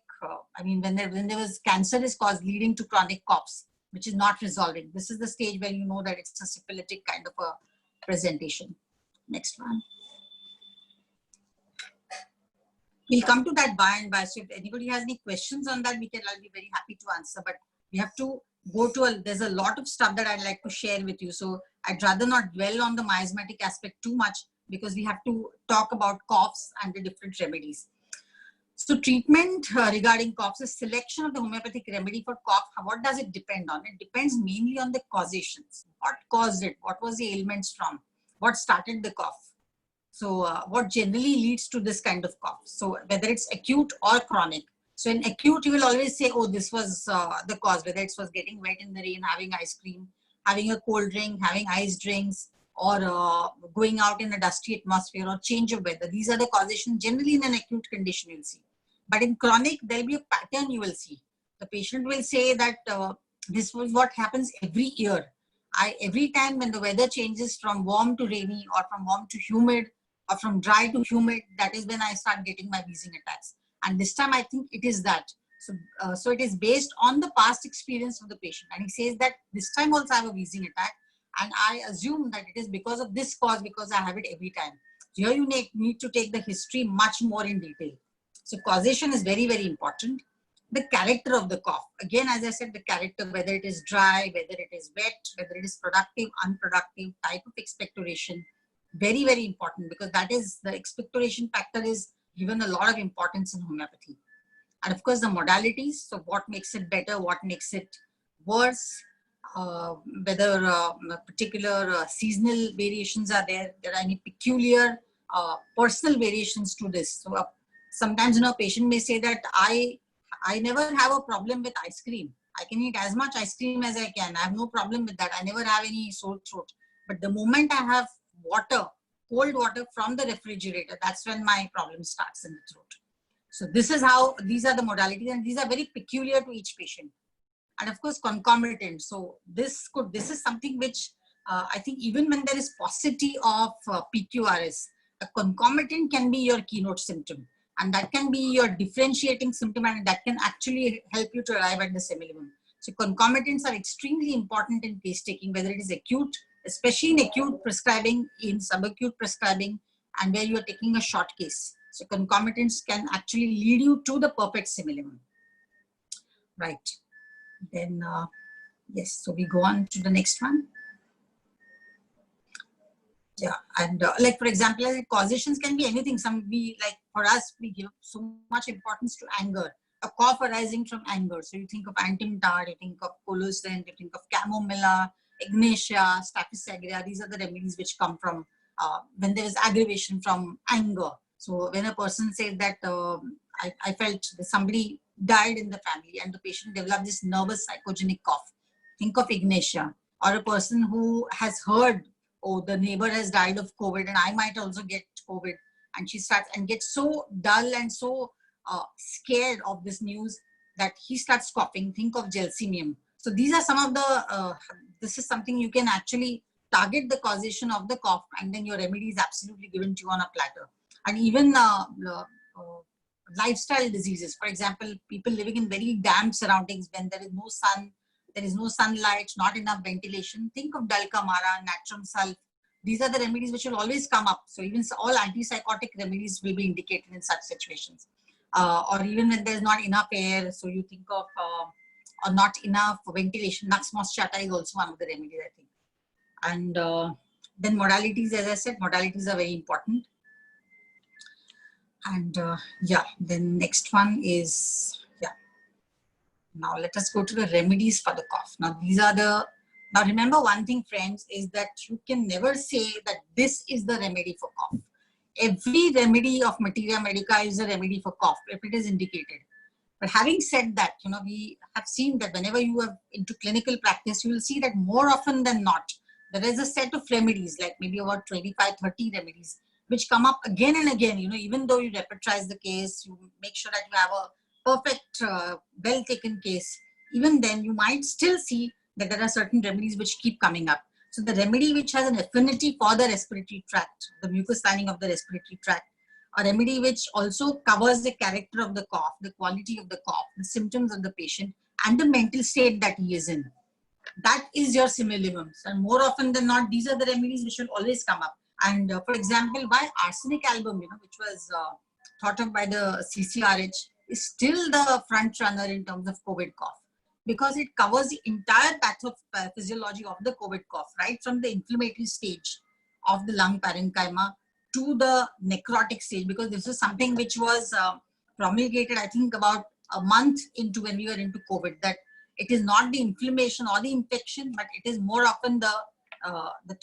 when there was cancer is caused leading to chronic coughs, which is not resolving. This is the stage where you know that it's a syphilitic kind of a presentation. Next one. We'll come to that by and by. So if anybody has any questions on that, I'll be very happy to answer. But we have to go to there's a lot of stuff that I'd like to share with you. So I'd rather not dwell on the miasmatic aspect too much, because we have to talk about coughs and the different remedies. So treatment regarding coughs is selection of the homeopathic remedy for cough. What does it depend on? It depends mainly on the causations. What caused it? What was the ailments from? What started the cough? So what generally leads to this kind of cough? So whether it's acute or chronic. So in acute, you will always say, oh, this was the cause, whether it was getting wet in the rain, having ice cream, having a cold drink, having ice drinks, or going out in a dusty atmosphere, or change of weather. These are the causations generally in an acute condition you'll see. But in chronic, there'll be a pattern you will see. The patient will say that this was what happens every year. Every time when the weather changes from warm to rainy, or from warm to humid, or from dry to humid, that is when I start getting my wheezing attacks. And this time I think it is that. So it is based on the past experience of the patient. And he says that this time also I have a wheezing attack. And I assume that it is because of this cause, because I have it every time. Here you need to take the history much more in detail. So causation is very, very important. The character of the cough. Again, as I said, the character, whether it is dry, whether it is wet, whether it is productive, unproductive, type of expectoration. Very, very important, because that is the expectoration factor is given a lot of importance in homeopathy. And of course, the modalities. So what makes it better? What makes it worse? Whether particular seasonal variations are there. There are any peculiar personal variations to this. So sometimes, a patient may say that I never have a problem with ice cream. I can eat as much ice cream as I can. I have no problem with that. I never have any sore throat. But the moment I have water, cold water from the refrigerator, that's when my problem starts in the throat. So this is how, these are the modalities, and these are very peculiar to each patient. And of course, concomitant. So this is something which I think even when there is paucity of PQRS, a concomitant can be your keynote symptom, and that can be your differentiating symptom, and that can actually help you to arrive at the semilimum. So concomitants are extremely important in case taking, whether it is acute, especially in acute prescribing, in subacute prescribing, and where you are taking a short case. So concomitants can actually lead you to the perfect semilimum. Right. Then, yes, so we go on to the next one. Yeah, and like for example, causations can be anything. Like for us, we give so much importance to anger, a cough arising from anger. So you think of antimonide, you think of colocin, you think of chamomilla, ignatia, staphylos aureus. These are the remedies which come from when there is aggravation from anger. So when a person says that I felt that somebody died in the family and the patient developed this nervous psychogenic cough, think of ignatia. Or a person who has heard, oh, the neighbor has died of COVID and I might also get COVID, and she starts and gets so dull and so scared of this news that he starts coughing. Think of gelsemium. So these are some of the, this is something you can actually target the causation of the cough, and then your remedy is absolutely given to you on a platter. And even lifestyle diseases, for example, people living in very damp surroundings when there is no sun, there is no sunlight, not enough ventilation. Think of Dulcamara, Natrum Sulph. These are the remedies which will always come up. So even all antipsychotic remedies will be indicated in such situations. Or even when there's not enough air, so you think of or not enough ventilation. Nux moschata is also one of the remedies, I think. And then modalities, as I said, modalities are very important. And yeah, then next one is, yeah. Now let us go to the remedies for the cough. Now these are the, now remember one thing, friends, is that you can never say that this is the remedy for cough. Every remedy of Materia Medica is a remedy for cough if it is indicated. But having said that, you know, we have seen that whenever you are into clinical practice, you will see that more often than not, there is a set of remedies, like maybe about 25, 30 remedies, which come up again and again. You know, even though you repertorize the case, you make sure that you have a perfect, well-taken case, even then you might still see that there are certain remedies which keep coming up. So the remedy which has an affinity for the respiratory tract, the mucus lining of the respiratory tract, a remedy which also covers the character of the cough, the quality of the cough, the symptoms of the patient, and the mental state that he is in. That is your similimums. And more often than not, these are the remedies which will always come up. And for example, why arsenic album, you know, which was thought of by the CCRH, is still the front runner in terms of COVID cough, because it covers the entire pathophysiology of the COVID cough, right from the inflammatory stage of the lung parenchyma to the necrotic stage, because this is something which was promulgated, I think, about a month into when we were into COVID, that it is not the inflammation or the infection, but it is more often the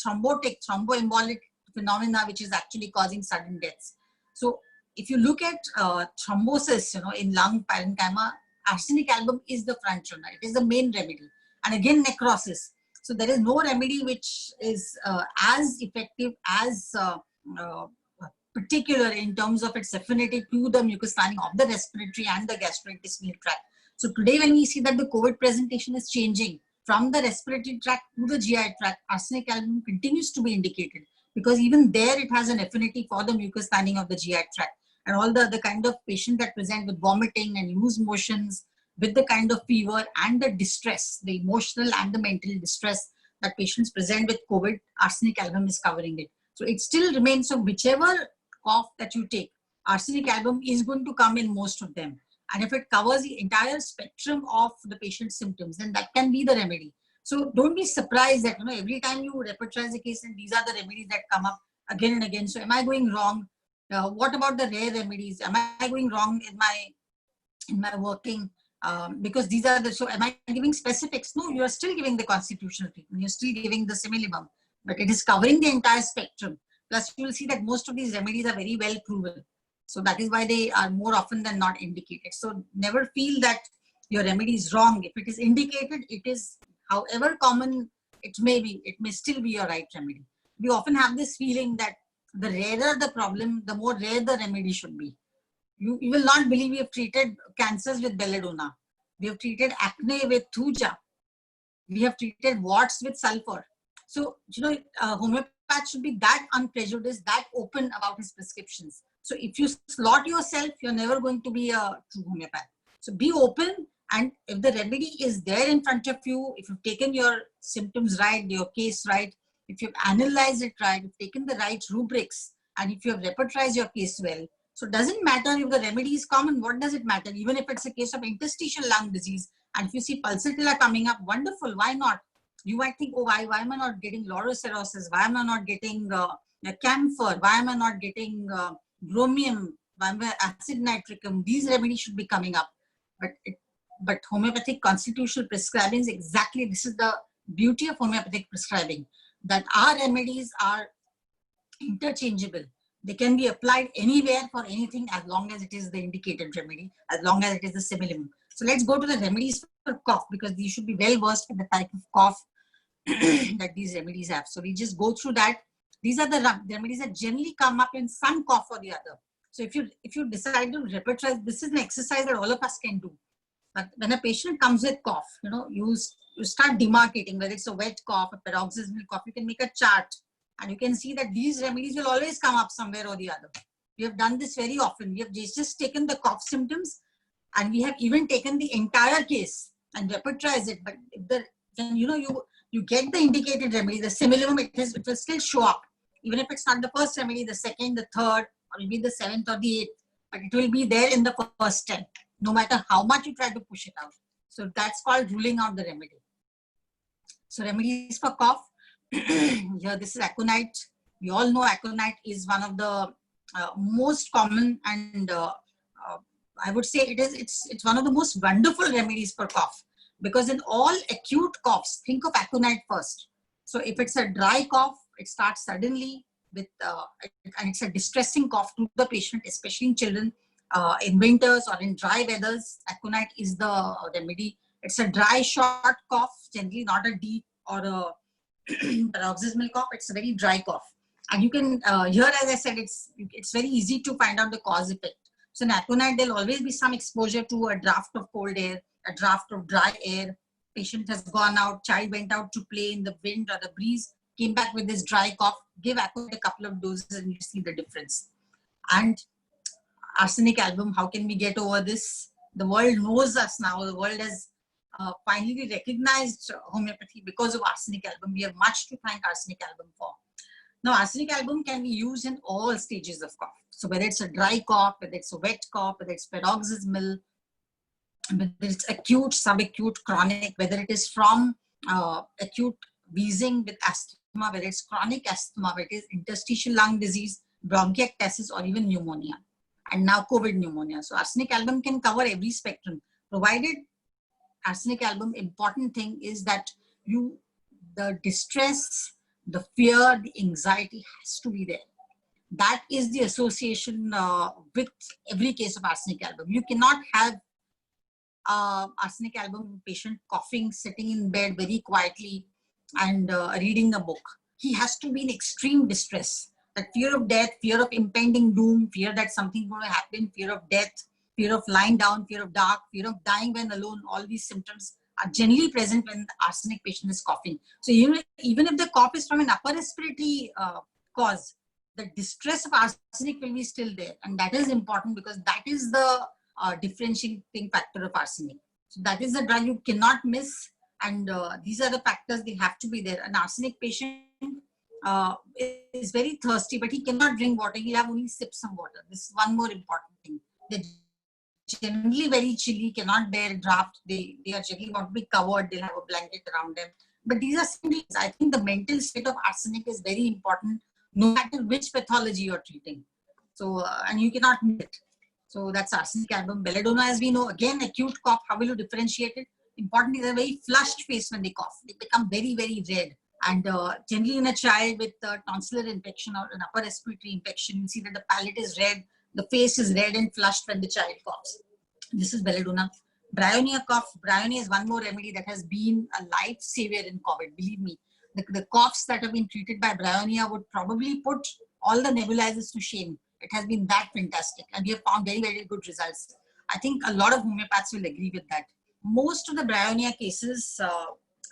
thromboembolic phenomena which is actually causing sudden deaths. So if you look at thrombosis, you know, in lung parenchyma, arsenic album is the front runner. It is the main remedy. And again, necrosis. So there is no remedy which is as effective, as particular in terms of its affinity to the mucus lining of the respiratory and the gastrointestinal tract. So today when we see that the COVID presentation is changing from the respiratory tract to the GI tract, arsenic album continues to be indicated, because even there it has an affinity for the mucus lining of the GI tract. And all the kind of patients that present with vomiting and loose motions, with the kind of fever and the distress, the emotional and the mental distress that patients present with COVID, arsenic album is covering it. So it still remains, so whichever cough that you take, arsenic album is going to come in most of them. And if it covers the entire spectrum of the patient's symptoms, then that can be the remedy. So don't be surprised that, you know, every time you repertorize a case and these are the remedies that come up again and again. So am I going wrong? What about the rare remedies? Am I going wrong in my working? Because these are the, so am I giving specifics? No, you are still giving the constitutional treatment. You're still giving the similimum, but it is covering the entire spectrum. Plus you will see that most of these remedies are very well proven. So that is why they are more often than not indicated. So never feel that your remedy is wrong. If it is indicated, it is, however common it may be, it may still be your right remedy. We often have this feeling that the rarer the problem, the more rare the remedy should be. You will not believe we have treated cancers with belladonna. We have treated acne with thuja. We have treated warts with sulfur. So, homeopath should be that unprejudiced, that open about his prescriptions. So if you slot yourself, you're never going to be a true homeopath. So be open, and if the remedy is there in front of you, if you've taken your symptoms right, your case right, if you've analyzed it right, you've taken the right rubrics, and if you have repertorized your case well, so it doesn't matter if the remedy is common, what does it matter? Even if it's a case of interstitial lung disease, and if you see pulsatilla coming up, wonderful, why not? You might think, oh, why am I not getting laurocerasis? Why am I not getting camphor? Why am I not getting bromium? Why am I acid nitricum? These remedies should be coming up. But homeopathic constitutional prescribing is exactly, this is the beauty of homeopathic prescribing, that our remedies are interchangeable. They can be applied anywhere for anything as long as it is the indicated remedy, as long as it is the similum. So let's go to the remedies for cough, because you should be well versed in the type of cough that these remedies have. So we just go through that. These are the remedies that generally come up in some cough or the other. So if you decide to repertorize, this is an exercise that all of us can do. But when a patient comes with cough, you start demarcating whether it's a wet cough, a paroxysmal cough. You can make a chart, and you can see that these remedies will always come up somewhere or the other. We have done this very often. We have just taken the cough symptoms, and we have even taken the entire case and repertorized it. But then you get the indicated remedy, the similum, it will still show up. Even if it's not the first remedy, the second, the third, or maybe the seventh or the eighth, but it will be there in the first 10, no matter how much you try to push it out. So that's called ruling out the remedy. So remedies for cough. Here, this is aconite. We all know aconite is one of the most common, and I would say it's one of the most wonderful remedies for cough, because in all acute coughs, think of aconite first. So if it's a dry cough, it starts suddenly with, and it's a distressing cough to the patient, especially in children, in winters or in dry weathers, aconite is the remedy. It's a dry, short cough, generally not a deep or a paroxysmal cough. It's a very dry cough. And you can, here, as I said, it's very easy to find out the cause effect. So in aconite, there'll always be some exposure to a draft of cold air, a draft of dry air. Patient has gone out, child went out to play in the wind or the breeze, came back with this dry cough. Give aconite a couple of doses and you see the difference. And arsenic album, how can we get over this? The world knows us now. The world has finally recognized homeopathy because of arsenic album. We have much to thank arsenic album for. Now, arsenic album can be used in all stages of cough. So whether it's a dry cough, whether it's a wet cough, whether it's paroxysmal, whether it's acute, subacute, chronic, whether it is from acute wheezing with asthma, whether it's chronic asthma, whether it is interstitial lung disease, bronchiectasis, or even pneumonia, and now COVID pneumonia. So arsenic album can cover every spectrum, provided arsenic album, important thing is that the distress, the fear, the anxiety has to be there. That is the association with every case of arsenic album. You cannot have arsenic album patient coughing, sitting in bed very quietly and reading a book. He has to be in extreme distress. That fear of death, fear of impending doom, fear that something going to happen, fear of death, fear of lying down, fear of dark, fear of dying when alone. All these symptoms are generally present when the arsenic patient is coughing. So even if the cough is from an upper respiratory cause, the distress of arsenic will be still there. And that is important because that is the differentiating factor of arsenic. So that is the drug you cannot miss. And these are the factors, they have to be there. An arsenic patient is very thirsty, but he cannot drink water. He'll have only sips of water. This is one more important thing. They're generally very chilly, cannot bear draft. They are generally want to be covered. They'll have a blanket around them. But these are things. I think the mental state of arsenic is very important, no matter which pathology you're treating. So, and you cannot miss it. So that's arsenic album. Belladonna, as we know, again, acute cough. How will you differentiate it? Important is a very flushed face when they cough. They become very, very red. And generally in a child with tonsillar infection or an upper respiratory infection, you see that the palate is red, the face is red and flushed when the child coughs. This is belladonna. Bryonia cough. Bryonia is one more remedy that has been a lifesaver in COVID. Believe me, the coughs that have been treated by Bryonia would probably put all the nebulizers to shame. It has been that fantastic, and we have found very, very good results. I think a lot of homeopaths will agree with that. Most of the bryonia cases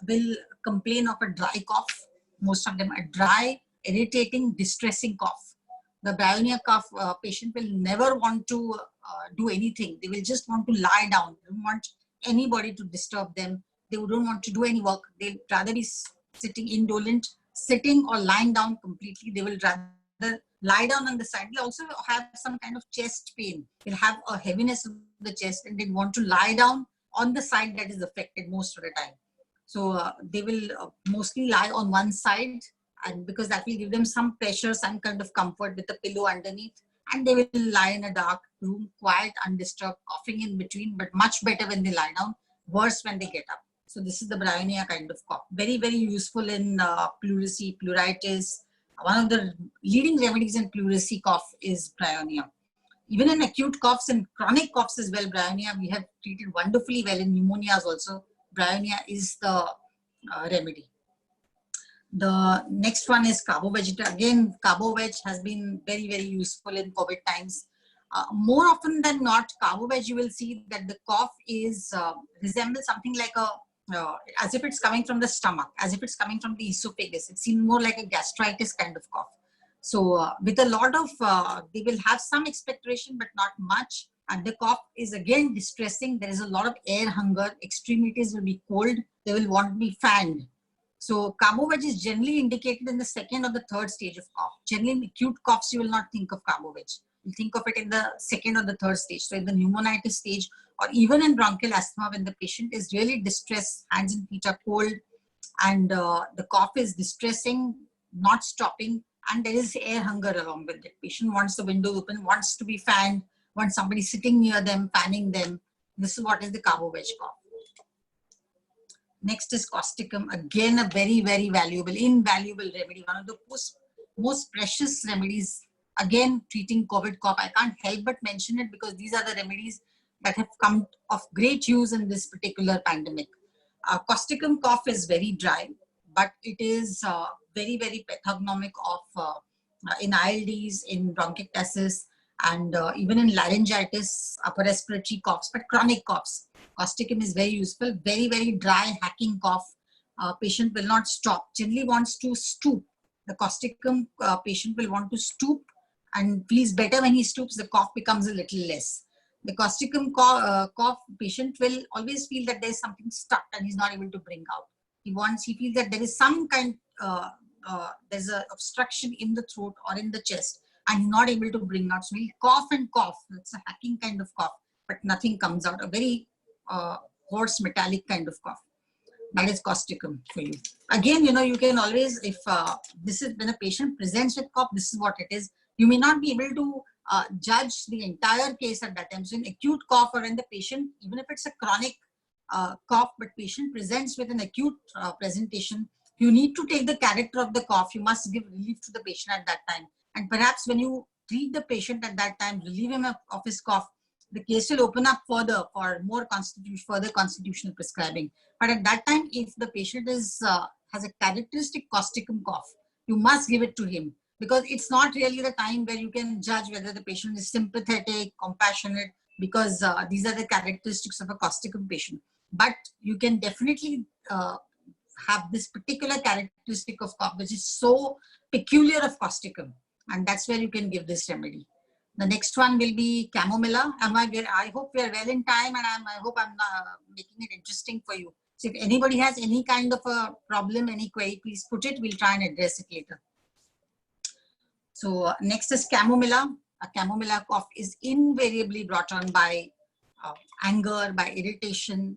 will complain of a dry cough. Most of them are dry, irritating, distressing cough. The bryonia cough patient will never want to do anything. They will just want to lie down. They don't want anybody to disturb them. They don't want to do any work. They'll rather be sitting indolent, sitting or lying down completely. They will rather lie down on the side. They also have some kind of chest pain. They'll have a heaviness of the chest, and they want to lie down on the side that is affected most of the time. So they will mostly lie on one side, and because that will give them some pressure, some kind of comfort with the pillow underneath. And they will lie in a dark room, quiet, undisturbed, coughing in between, but much better when they lie down, worse when they get up. So this is the bryonia kind of cough. Very, very useful in pleurisy, pleuritis. One of the leading remedies in pleurisy cough is bryonia. Even in acute coughs and chronic coughs as well, bryonia we have treated wonderfully well. In pneumonias also, bryonia is the remedy. The next one is Carbo-Vegeta. Again, Carbo-Veg has been very, very useful in COVID times. More often than not, Carbo-Veg, you will see that the cough is resembles something like a as if it's coming from the stomach, as if it's coming from the esophagus. It seems more like a gastritis kind of cough. So with a lot of, they will have some expectoration, but not much. And the cough is again distressing. There is a lot of air hunger. Extremities will be cold. They will want to be fanned. So Carbo-Veg is generally indicated in the second or the third stage of cough. Generally in acute coughs, you will not think of Carbo-Veg. You think of it in the second or the third stage. So in the pneumonitis stage, or even in bronchial asthma, when the patient is really distressed, hands and feet are cold, and the cough is distressing, not stopping, and there is air hunger along with it. Patient wants the window open, wants to be fanned, wants somebody sitting near them, fanning them. This is what is the Carbo-Veg cough. Next is causticum. Again, a very, very valuable, invaluable remedy. One of the most precious remedies. Again, treating COVID cough. I can't help but mention it because these are the remedies that have come of great use in this particular pandemic. Causticum cough is very dry, but it is very, very pathognomic of in ILDs, in bronchiectasis, and even in laryngitis, upper respiratory coughs, but chronic coughs. Causticum is very useful, very, very dry, hacking cough. Patient will not stop, generally wants to stoop. The causticum patient will want to stoop and feels better when he stoops, the cough becomes a little less. The causticum cough patient will always feel that there's something stuck and he's not able to bring out. He feels that there is some kind, there's an obstruction in the throat or in the chest and he's not able to bring out. So he'll cough and cough. It's a hacking kind of cough, but nothing comes out. A very hoarse, metallic kind of cough. That is causticum for you. Again, you know, you can always, if this is when a patient presents with cough, this is what it is. You may not be able to judge the entire case at that time. So in acute cough or when the patient, even if it's a chronic cough, but patient presents with an acute presentation, you need to take the character of the cough. You must give relief to the patient at that time. And perhaps when you treat the patient at that time, relieve him of his cough, the case will open up further for more further constitutional prescribing. But at that time, if the patient is has a characteristic causticum cough, you must give it to him, because it's not really the time where you can judge whether the patient is sympathetic, compassionate, because these are the characteristics of a causticum patient. But you can definitely have this particular characteristic of cough, which is so peculiar of causticum, and that's where you can give this remedy. The next one will be chamomilla. I hope we are well in time, and I hope I'm making it interesting for you. So if anybody has any kind of a problem, any query, please put it. We'll try and address it later. So next is chamomilla. A chamomilla cough is invariably brought on by anger, by irritation.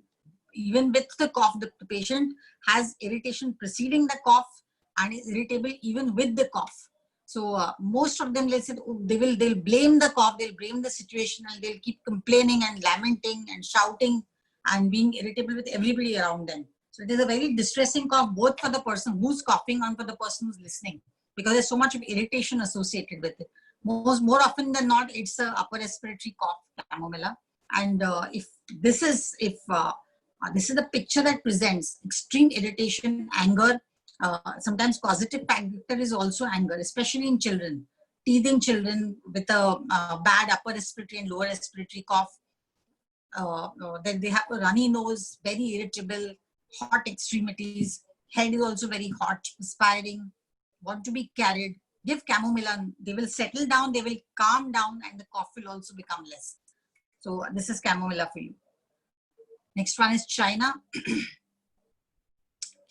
Even with the cough, the patient has irritation preceding the cough and is irritable even with the cough. So most of them, let's say, they'll blame the cough, they'll blame the situation, and they'll keep complaining and lamenting and shouting and being irritable with everybody around them. So it is a very distressing cough, both for the person who's coughing and for the person who's listening, because there's so much of irritation associated with it. More often than not, it's a upper respiratory cough, chamomilla. And if this is the picture that presents extreme irritation, anger. Sometimes causative factor is also anger, especially in children. teething children with a bad upper respiratory and lower respiratory cough. Then they have a runny nose, very irritable, hot extremities, head is also very hot, perspiring, want to be carried. Give chamomilla, they will settle down, they will calm down, and the cough will also become less. So this is chamomilla for you. Next one is China.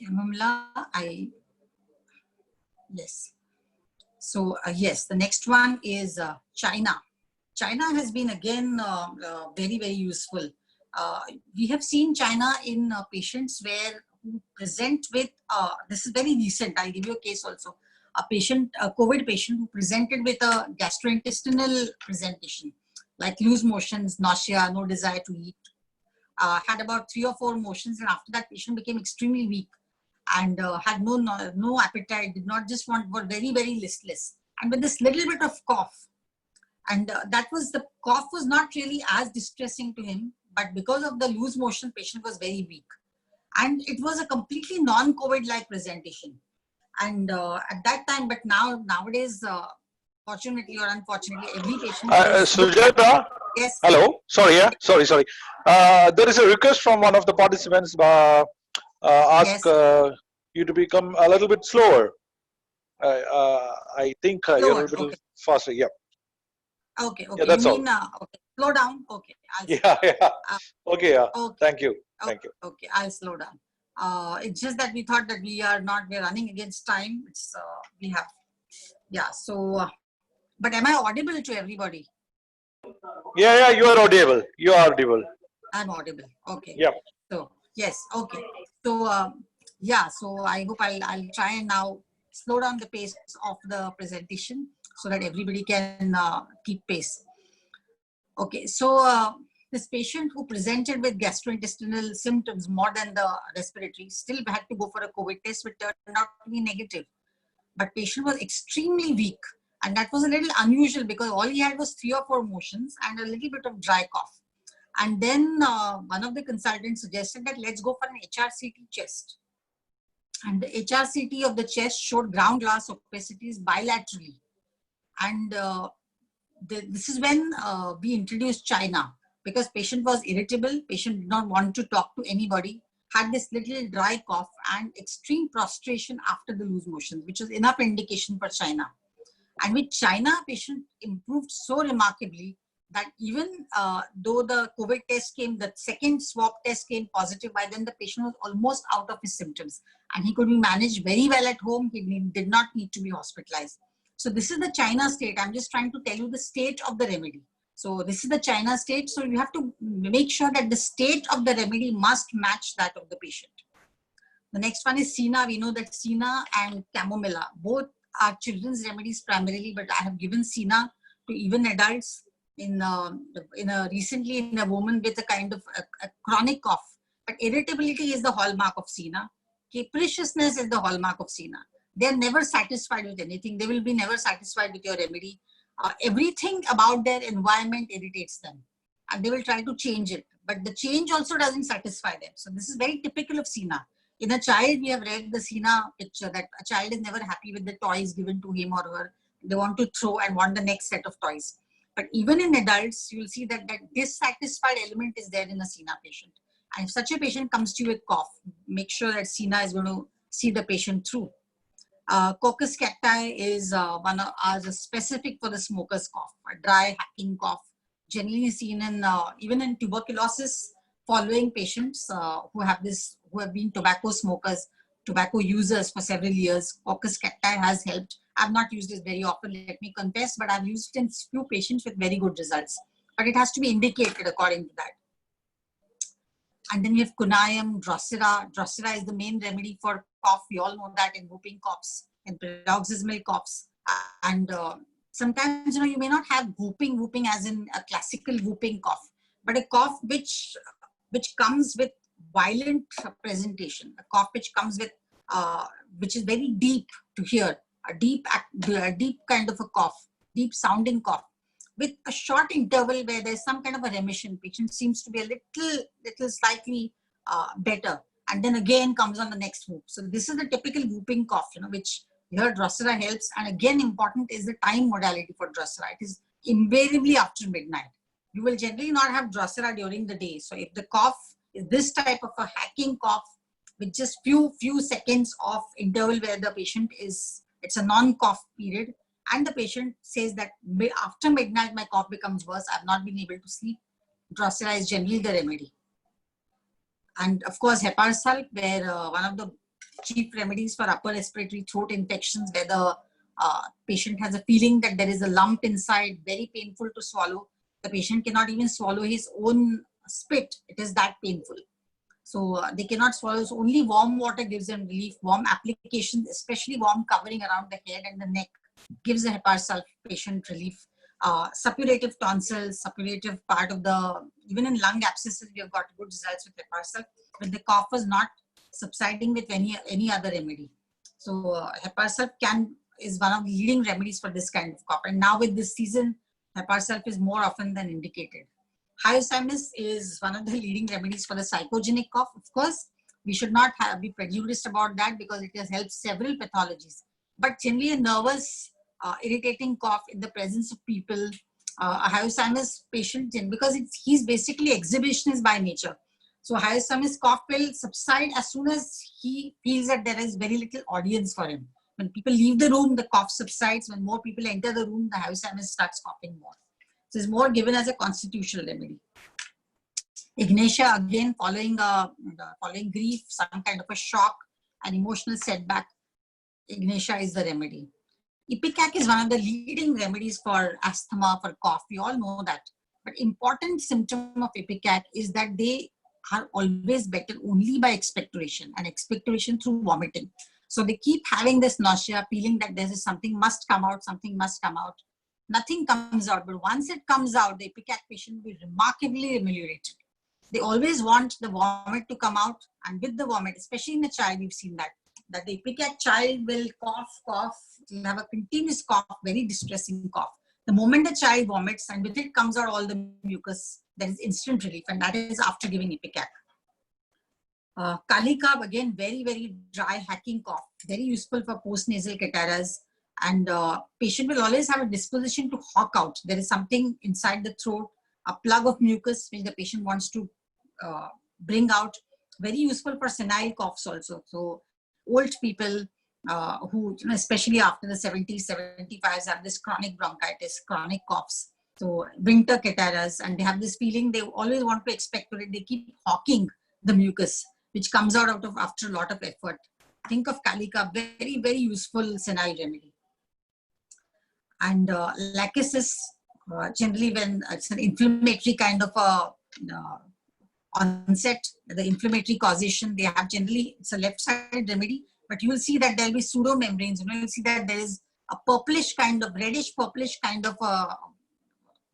Chamomilla, yes. So yes, the next one is China. China has been again very, very useful. We have seen China in patients who present with, this is very recent, I'll give you a case also. A patient, a COVID patient who presented with a gastrointestinal presentation, like loose motions, nausea, no desire to eat, had about 3 or 4 motions, and after that patient became extremely weak and had no appetite, did not just want, were very, very listless, and with this little bit of cough. And the cough was not really as distressing to him, but because of the loose motion, patient was very weak. And it was a completely non-COVID-like presentation. And at that time, but nowadays, fortunately or unfortunately, every patient. Sujata? Yes. Hello. Sorry. Yeah. Sorry. There is a request from one of the participants. Ask Yes. you to become a little bit slower. I think you're a little faster. Yeah. Okay. Yeah, that's you all. mean okay. Slow down? Okay. Yeah. Okay. Yeah. Okay. Thank you. Thank you. Okay, I'll slow down. It's just that we thought that we're running against time. It's we have, yeah. So, but am I audible to everybody? Yeah. You are audible. You are audible. I'm audible. Okay. Yeah. So yes. Okay. So yeah. So I hope I'll try and now slow down the pace of the presentation so that everybody can keep pace. Okay. So this patient who presented with gastrointestinal symptoms more than the respiratory still had to go for a COVID test, which turned out to be negative. But patient was extremely weak, and that was a little unusual because all he had was 3 or 4 motions and a little bit of dry cough. And then one of the consultants suggested that let's go for an HRCT chest. And the HRCT of the chest showed ground glass opacities bilaterally. And this is when we introduced China, because patient was irritable, patient did not want to talk to anybody, had this little dry cough and extreme prostration after the loose motions, which was enough indication for China. And with China, patient improved so remarkably that even though the COVID test came, the second swab test came positive, by then the patient was almost out of his symptoms and he could be managed very well at home. He did not need to be hospitalized. So this is the China state. I'm just trying to tell you the state of the remedy. So this is the China state. So you have to make sure that the state of the remedy must match that of the patient. The next one is Sina. We know that Sina and chamomilla, both are children's remedies primarily, but I have given Sina to even adults recently in a woman with a kind of a chronic cough. But irritability is the hallmark of Sina. Capriciousness is the hallmark of Sina. They are never satisfied with anything. They will be never satisfied with your remedy. Everything about their environment irritates them and they will try to change it. But the change also doesn't satisfy them. So this is very typical of Sina. In a child, we have read the Sina picture that a child is never happy with the toys given to him or her. They want to throw and want the next set of toys. But even in adults, you will see that dissatisfied element is there in a Sina patient. And if such a patient comes to you with cough, make sure that Sina is going to see the patient through. Coccus cacti is specific for the smoker's cough, a dry hacking cough, generally seen in even in tuberculosis following patients who have been tobacco smokers, tobacco users for several years. Coccus cacti has helped. I've not used it very often, let me confess, but I've used it in few patients with very good results. But it has to be indicated according to that. And then we have Coniam, Drosera. Drosera is the main remedy for cough. We all know that in whooping coughs and paroxysmal coughs. And sometimes, you may not have whooping as in a classical whooping cough, but a cough which comes with violent presentation, a cough which comes with, which is very deep to hear, a deep kind of a cough, deep sounding cough, with a short interval where there's some kind of a remission. Patient seems to be a little slightly better, and then again comes on the next whoop. So this is the typical whooping cough, which Here Drosera helps, and again important is the time modality for Drosera. It is invariably after midnight. You will generally not have Drosera during the day. So if the cough is this type of a hacking cough with just few seconds of interval where the patient is, it's a non-cough period, and the patient says that after midnight my cough becomes worse, I've not been able to sleep, Drosera is generally the remedy. And of course, Hepar Sulph, where one of the chief remedies for upper respiratory throat infections, where the patient has a feeling that there is a lump inside, very painful to swallow. The patient cannot even swallow his own spit. It is that painful. So they cannot swallow. So only warm water gives them relief. Warm applications, especially warm covering around the head and the neck, gives the Hepar Sulph patient relief. Suppurative tonsils, suppurative part of the, even in lung abscesses, we have got good results with Hepar Sulph, but the cough was not subsiding with any other remedy. So Hepar Sulph is one of the leading remedies for this kind of cough. And now with this season, Hepar Sulph is more often than indicated. Hyoscyamus is one of the leading remedies for the psychogenic cough. Of course, we should not be prejudiced about that because it has helped several pathologies. But generally a nervous, irritating cough in the presence of people, a hyoscyamus patient, because he's basically exhibitionist by nature. So hyoscyamus cough will subside as soon as he feels that there is very little audience for him. When people leave the room, the cough subsides. When more people enter the room, the hyoscyamus starts coughing more. So it's more given as a constitutional remedy. Ignatia, again, following grief, some kind of a shock, an emotional setback, Ignatia is the remedy. Ipecac is one of the leading remedies for asthma, for cough. We all know that. But important symptom of Ipecac is that they are always better only by expectoration, and expectoration through vomiting. So they keep having this nausea, feeling that there is something must come out, something must come out. Nothing comes out, but once it comes out, the Ipecac patient will be remarkably ameliorated. They always want the vomit to come out, and with the vomit, especially in the child, we've seen that the Ipecac child will cough, will have a continuous cough, very distressing cough. The moment the child vomits and with it comes out all the mucus, there is instant relief, and that is after giving Ipecac. Kali Carb, again, very, very dry hacking cough, very useful for postnasal catarrhs, and patient will always have a disposition to hawk out. There is something inside the throat, a plug of mucus which the patient wants to bring out. Very useful for senile coughs also. So old people who, especially after the 70s, 75s, have this chronic bronchitis, chronic coughs. So winter catarrhs, and they have this feeling they always want to expectorate. They keep hawking the mucus, which comes out of after a lot of effort. Think of Kali Carb, very, very useful senile remedy. And lachesis, generally when it's an inflammatory kind of onset, the inflammatory causation, they have generally, it's a left-sided remedy, but you will see that there will be pseudomembranes. You will see that there is a purplish kind of, reddish purplish kind of,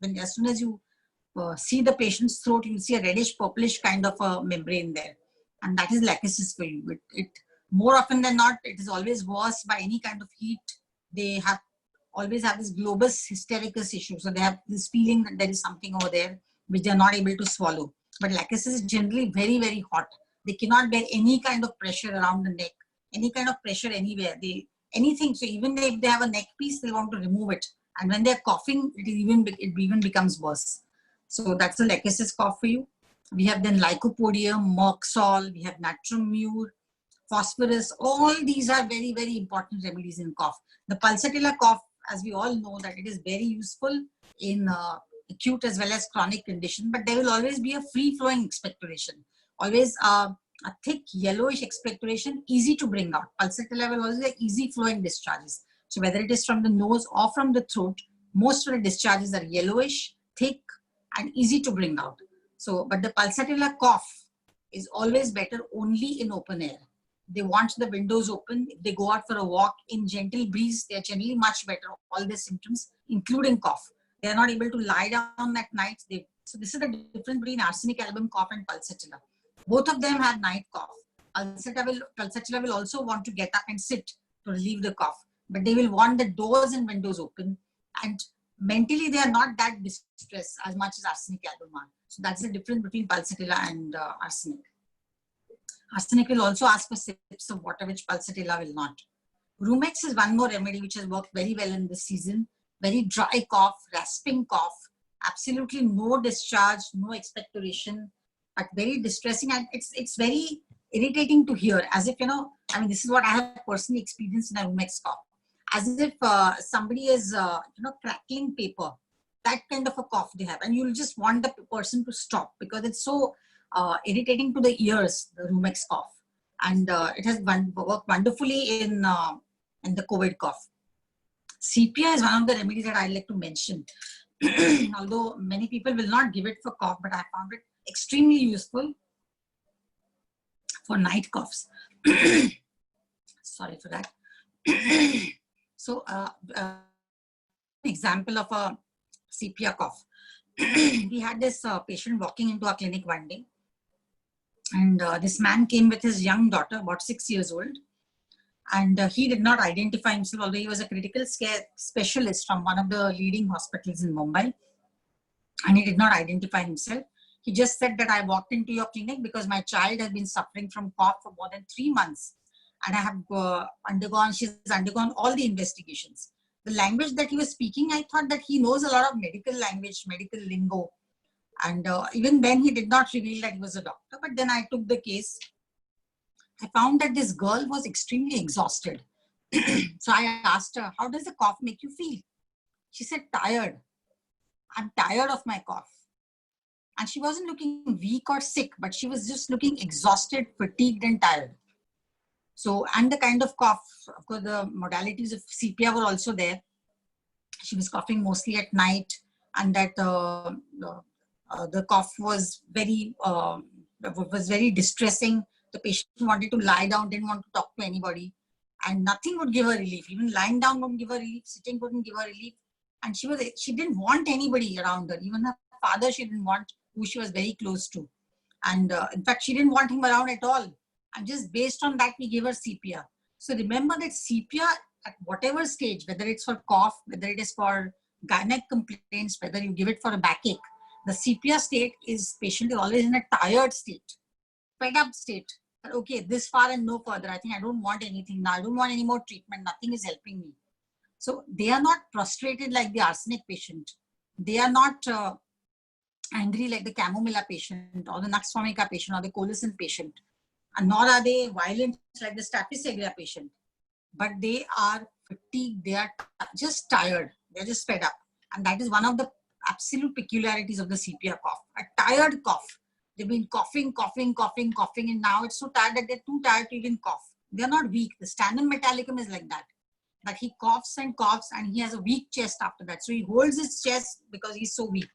when as soon as you see the patient's throat, you will see a reddish purplish kind of a membrane there. And that is lachesis for you. It more often than not, it is always worse by any kind of heat. They always have this globus hystericus issue. So they have this feeling that there is something over there which they are not able to swallow. But lachesis is generally very, very hot. They cannot bear any kind of pressure around the neck, any kind of pressure anywhere. Anything. So even if they have a neck piece, they want to remove it. And when they're coughing, it even becomes worse. So that's a lachesis cough for you. We have then lycopodium, Merxol, we have natrum mur, phosphorus. All these are very, very important remedies in cough. The pulsatilla cough, as we all know, that it is very useful in acute as well as chronic condition, but there will always be a free-flowing expectoration. Always a thick yellowish expectoration, easy to bring out. Pulsatilla will always have easy flowing discharges. So whether it is from the nose or from the throat, most of the discharges are yellowish, thick, and easy to bring out. So, but the pulsatilla cough is always better only in open air. They want the windows open. If they go out for a walk in gentle breeze, they are generally much better. All the symptoms, including cough. They are not able to lie down at night. So this is the difference between arsenic album cough and pulsatilla. Both of them have night cough. Pulsatilla will also want to get up and sit to relieve the cough, but they will want the doors and windows open, and mentally they are not that distressed as much as arsenic album are. So that's the difference between pulsatilla and arsenic. Arsenic will also ask for sips of water, which pulsatilla will not. Rumex is one more remedy which has worked very well in this season. Very dry cough, rasping cough, absolutely no discharge, no expectoration, but very distressing, and it's very irritating to hear, as if, I mean, this is what I have personally experienced in a Rumex cough, as if somebody is, crackling paper. That kind of a cough they have, and you'll just want the person to stop because it's so irritating to the ears, the Rumex cough. And it has worked wonderfully in the COVID cough. CPR is one of the remedies that I'd like to mention. Although many people will not give it for cough, but I found it extremely useful for night coughs. Sorry for that. So, example of a CPR cough. We had this patient walking into our clinic one day, and this man came with his young daughter, about 6 years old. And he did not identify himself, although he was a critical care specialist from one of the leading hospitals in Mumbai. And he did not identify himself. He just said that I walked into your clinic because my child has been suffering from cough for more than 3 months. And I have she's undergone all the investigations. The language that he was speaking, I thought that he knows a lot of medical language, medical lingo. And even then he did not reveal that he was a doctor. But then I took the case. I found that this girl was extremely exhausted. So I asked her, how does the cough make you feel? She said, tired. I'm tired of my cough. And she wasn't looking weak or sick, but she was just looking exhausted, fatigued, and tired. So, and the kind of cough, of course, the modalities of CPR were also there. She was coughing mostly at night, and that the cough was very distressing. The patient wanted to lie down, didn't want to talk to anybody, and nothing would give her relief. Even lying down wouldn't give her relief, sitting wouldn't give her relief. And she didn't want anybody around her. Even her father, she didn't want, who she was very close to. And in fact, she didn't want him around at all. And just based on that, we gave her CPR. So remember that CPR at whatever stage, whether it's for cough, whether it is for gynec complaints, whether you give it for a backache, the CPR state is patient is always in a tired state, fed up state. Okay, this far and no further. I think I don't want anything now. I don't want any more treatment. Nothing is helping me. So they are not prostrated like the arsenic patient. They are not angry like the chamomilla patient or the Nux vomica patient or the colicin patient. And nor are they violent like the Staphylococcus aureus patient. But they are fatigued. They are just tired. They're just fed up. And that is one of the absolute peculiarities of the CPR cough. A tired cough. They've been coughing, and now it's so tired that they're too tired to even cough. They're not weak. The sternum metallicum is like that. That he coughs, and he has a weak chest after that. So he holds his chest because he's so weak.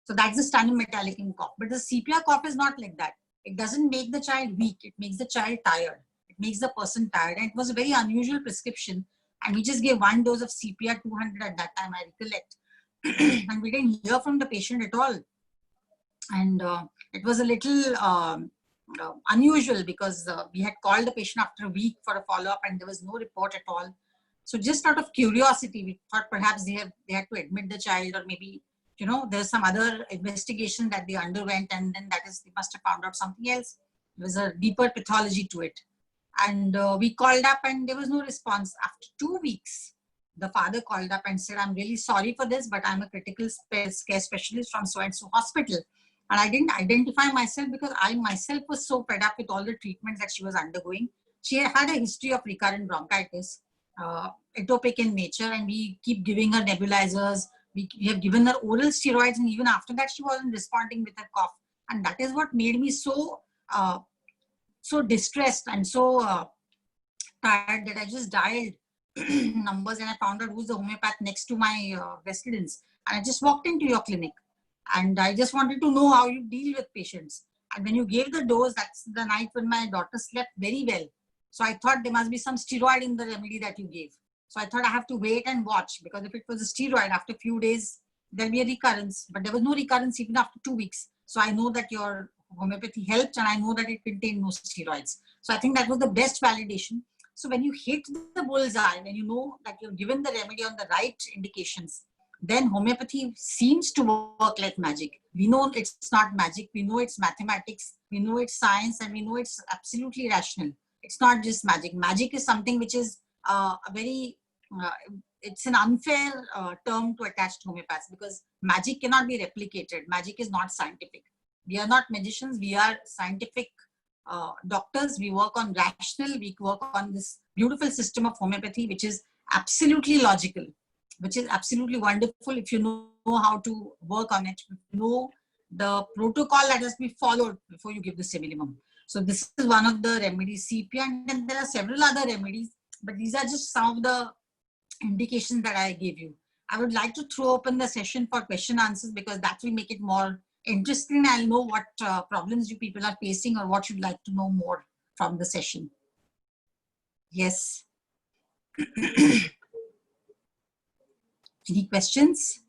So that's the sternum metallicum cough. But the CPR cough is not like that. It doesn't make the child weak. It makes the child tired. It makes the person tired. And it was a very unusual prescription. And we just gave 1 dose of CPR 200 at that time, I recollect. And we didn't hear from the patient at all. And it was a little unusual because we had called the patient after a week for a follow-up and there was no report at all. So just out of curiosity, we thought perhaps they had to admit the child, or maybe, there's some other investigation that they underwent, and then they must have found out something else. There was a deeper pathology to it. And we called up and there was no response. After 2 weeks, the father called up and said, I'm really sorry for this, but I'm a critical care specialist from so-and-so hospital. And I didn't identify myself because I myself was so fed up with all the treatments that she was undergoing. She had a history of recurrent bronchitis, atopic in nature, and we keep giving her nebulizers. We have given her oral steroids, and even after that, she wasn't responding with her cough. And that is what made me so distressed and so tired that I just dialed numbers and I found out who's the homeopath next to my residence. And I just walked into your clinic. And I just wanted to know how you deal with patients. And when you gave the dose, that's the night when my daughter slept very well. So I thought there must be some steroid in the remedy that you gave. So I thought I have to wait and watch, because if it was a steroid, after a few days, there'll be a recurrence. But there was no recurrence even after 2 weeks. So I know that your homeopathy helped, and I know that it contained no steroids. So I think that was the best validation. So when you hit the bullseye, when you know that you've given the remedy on the right indications, then homeopathy seems to work like magic. We know it's not magic. We know it's mathematics. We know it's science, and we know it's absolutely rational. It's not just magic. Magic is something which is a very, it's an unfair term to attach to homeopaths, because magic cannot be replicated. Magic is not scientific. We are not magicians. We are scientific doctors. We work on rational. We work on this beautiful system of homeopathy, which is absolutely logical, which is absolutely wonderful if you know how to work on it, if you know the protocol that has to be followed before you give the simillimum. So this is one of the remedies, CP, and then there are several other remedies, but these are just some of the indications that I gave you. I would like to throw open the session for question answers, because that will make it more interesting. I'll know what problems you people are facing or what you'd like to know more from the session. Yes. Any questions?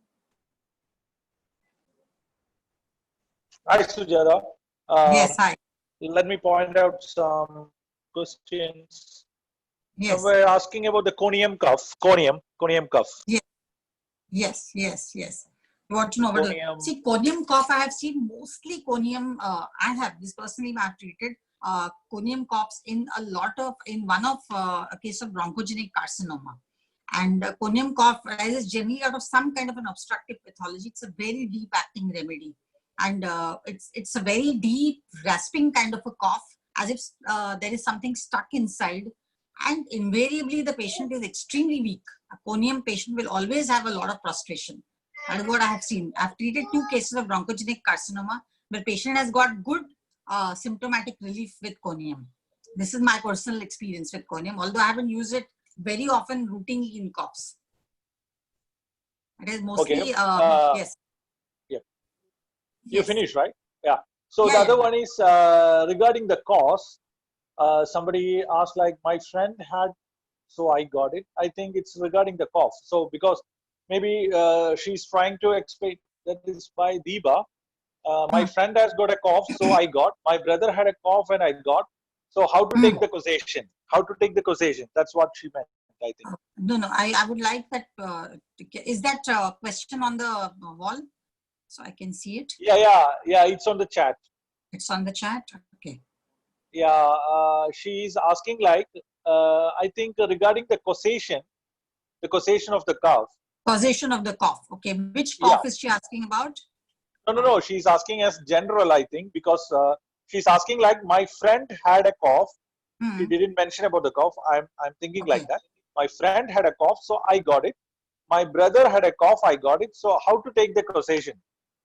Hi, Sujata. Yes, hi. Let me point out some questions. Yes. We're asking about the conium cough. Conium cough. Yes. You want to know about Conium. see, conium cough, I have seen mostly conium, I have this personally, I have treated conium coughs in one of a case of bronchogenic carcinoma. And conium cough arises generally out of some kind of an obstructive pathology. It's a very deep acting remedy. And it's a very deep rasping kind of a cough, as if there is something stuck inside. And invariably the patient is extremely weak. A conium patient will always have a lot of prostration. That is what I have seen. I've treated 2 cases of bronchogenic carcinoma where patient has got good symptomatic relief with conium. This is my personal experience with conium, although I haven't used it very often routinely in coughs. It is mostly, Okay. yes. Yeah. You Yes. finished, right? Yeah. So Yeah, the other yeah. one is regarding the cause. Somebody asked, like, my friend had, so I got it. I think it's regarding the cough. So because maybe she's trying to explain that is by Deepa. My friend has got a cough, so I got. My brother had a cough and I got. So how to take the causation? How to take the causation? That's what she meant, I think. No, I would like that. Is that question on the wall? So I can see it. Yeah. It's on the chat. It's on the chat. Okay. Yeah, she's asking, like, I think regarding the causation of the cough. Causation of the cough. Okay. Which Yeah. cough is she asking about? No. She's asking as general, I think, because she's asking, like, my friend had a cough. She didn't mention about the cough. I'm thinking Okay. like that. My friend had a cough, so I got it. My brother had a cough, I got it. So how to take the causation?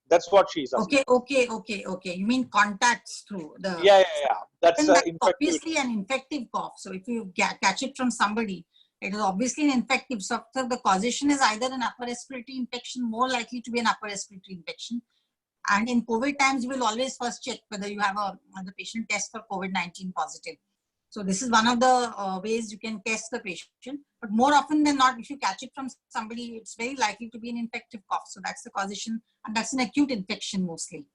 That's what she's asking. Okay. You mean contacts through the. Yeah. That's Then that's infective. obviously an infective cough. So if you catch it from somebody, it is obviously an infective. So the causation is either an upper respiratory infection, more likely to be an upper respiratory infection. And in COVID times, you will always first check whether you have the patient test for COVID-19 positive. So this is one of the ways you can test the patient. But more often than not, if you catch it from somebody, it's very likely to be an infective cough. So that's the causation, and that's an acute infection mostly.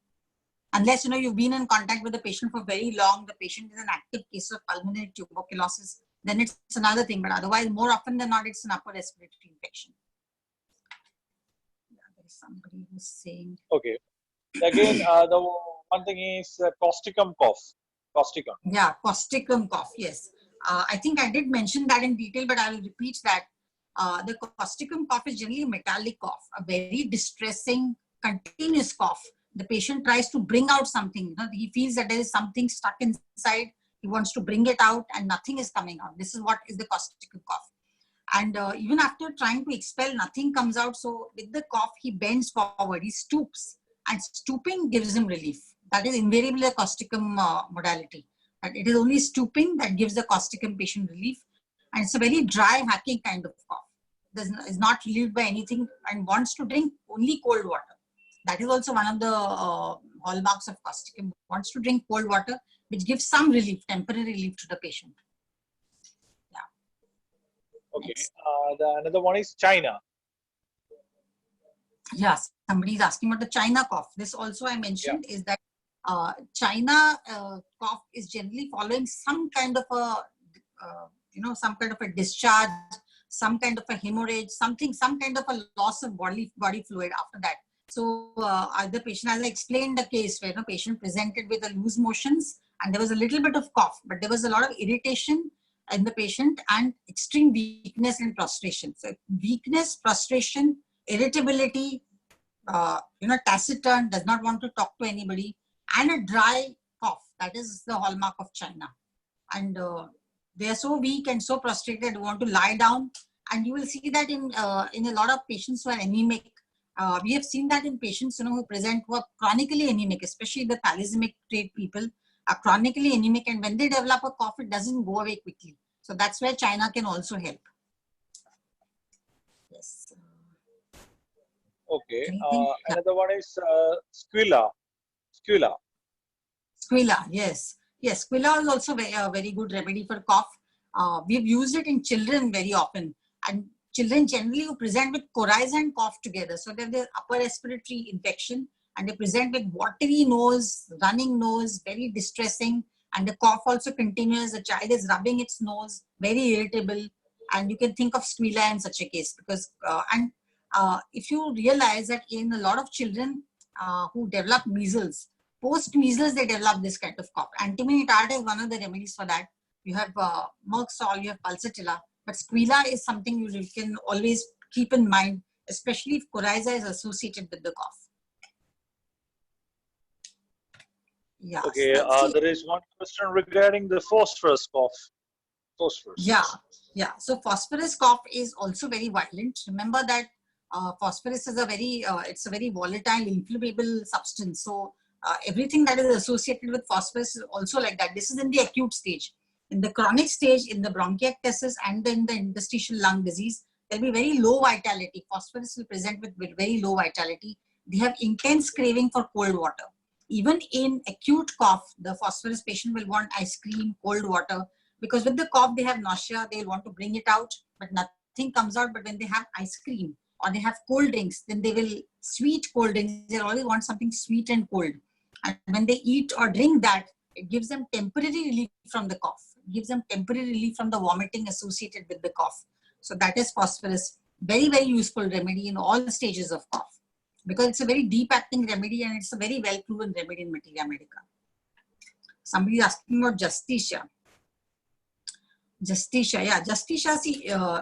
Unless you've been in contact with the patient for very long, the patient is an active case of pulmonary tuberculosis, then it's another thing. But otherwise, more often than not, it's an upper respiratory infection. Yeah, there is somebody who's saying. Okay. Again, the one thing is causticum cough. Causticum. Yeah, causticum cough. Yes. I think I did mention that in detail, but I will repeat that. The causticum cough is generally a metallic cough, a very distressing, continuous cough. The patient tries to bring out something. He feels that there is something stuck inside. He wants to bring it out and nothing is coming out. This is what is the causticum cough. And even after trying to expel, nothing comes out. So with the cough, he bends forward, he stoops, and stooping gives him relief. That is invariably a causticum modality. But it is only stooping that gives the causticum patient relief. And it's a very dry, hacking kind of cough. Is not relieved by anything and wants to drink only cold water. That is also one of the hallmarks of causticum. Wants to drink cold water, which gives some relief, temporary relief to the patient. Yeah. Okay. Another one is China. Yes, somebody is asking about the China cough. This also I mentioned is that China cough is generally following some kind of a, some kind of a discharge, some kind of a hemorrhage, some kind of a loss of body fluid after that. So the patient, as I explained the case where the patient presented with a loose motions and there was a little bit of cough, but there was a lot of irritation in the patient, and extreme weakness and prostration. So weakness, prostration, irritability, taciturn, does not want to talk to anybody, and a dry cough. That is the hallmark of China. And they are so weak and so prostrated, they want to lie down. And you will see that in a lot of patients who are anemic. We have seen that in patients who present, who are chronically anemic, especially the thalassemia trait people are chronically anemic, and when they develop a cough, it doesn't go away quickly. So that's where China can also help. Yes. Okay. Anything? Yeah. Another one is Squilla. Squilla. Squilla, yes. Yes, Squilla is also a very good remedy for cough. We've used it in children very often. And children generally who present with coryza and cough together. So they have the upper respiratory infection and they present with watery nose, running nose, very distressing. And the cough also continues. The child is rubbing its nose, very irritable. And you can think of Squilla in such a case. Because if you realize that in a lot of children who develop measles, post-measles, they develop this kind of cough. Antimony tart is one of the remedies for that. You have Merc-Sol, you have Pulsatilla, but Squilla is something you can always keep in mind, especially if coryza is associated with the cough. Yeah. Okay, there is one question regarding the phosphorus cough. Phosphorus. Yeah. So phosphorus cough is also very violent. Remember that phosphorus is it's a very volatile, inflammable substance. So everything that is associated with phosphorus is also like that. This is in the acute stage. In the chronic stage, in the bronchiectasis and then the interstitial lung disease, there will be very low vitality. Phosphorus will present with very low vitality. They have intense craving for cold water. Even in acute cough, the phosphorus patient will want ice cream, cold water, because with the cough, they have nausea, they will want to bring it out, but nothing comes out. But when they have ice cream or they have cold drinks, then they will, sweet cold drinks, they always want something sweet and cold. And when they eat or drink that, it gives them temporary relief from the cough. It gives them temporary relief from the vomiting associated with the cough. So that is phosphorus. Very, very useful remedy in all stages of cough, because it's a very deep acting remedy and it's a very well proven remedy in Materia Medica. Somebody is asking about Justicia. Justicia, yeah. Justicia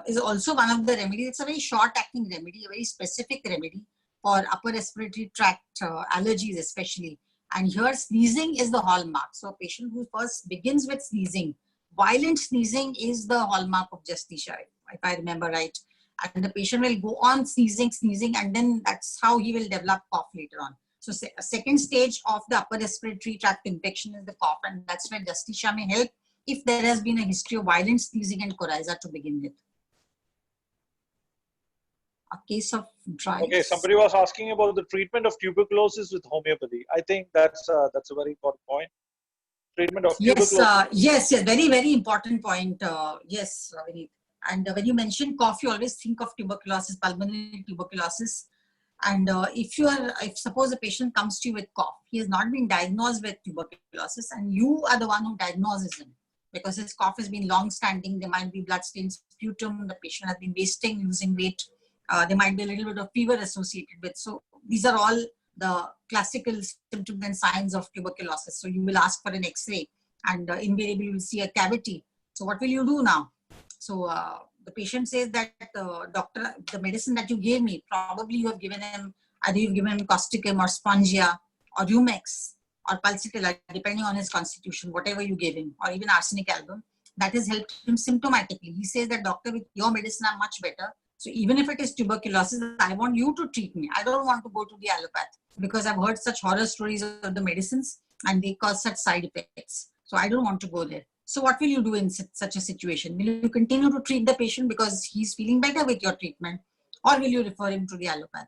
is also one of the remedies. It's a very short acting remedy, a very specific remedy for upper respiratory tract allergies especially. And here sneezing is the hallmark. So a patient who first begins with sneezing, violent sneezing is the hallmark of Justicia, if I remember right. And the patient will go on sneezing, and then that's how he will develop cough later on. So a second stage of the upper respiratory tract infection is the cough, and that's where Justicia may help if there has been a history of violent sneezing and coryza to begin with. A case of dry. Okay, somebody was asking about the treatment of tuberculosis with homeopathy. I think that's a very important point. Treatment of tuberculosis. Yes, very, very important point. Yes, Vineet. And when you mention cough, you always think of tuberculosis, pulmonary tuberculosis. And if suppose a patient comes to you with cough, he has not been diagnosed with tuberculosis, and you are the one who diagnoses him because his cough has been long-standing. There might be bloodstained sputum. The patient has been wasting, losing weight. There might be a little bit of fever associated with. So these are all the classical symptoms and signs of tuberculosis. So you will ask for an X-ray, and invariably you will see a cavity. So what will you do now? So the patient says that, doctor, the medicine that you gave me, probably you have given him, either you've given him Causticum or Spongia or Rumex or Pulsatilla, depending on his constitution, whatever you gave him, or even arsenic album, that has helped him symptomatically. He says that, doctor, with your medicine, I'm much better. So even if it is tuberculosis, I want you to treat me. I don't want to go to the allopath because I've heard such horror stories of the medicines and they cause such side effects. So I don't want to go there. So what will you do in such a situation? Will you continue to treat the patient because he's feeling better with your treatment, or will you refer him to the allopath?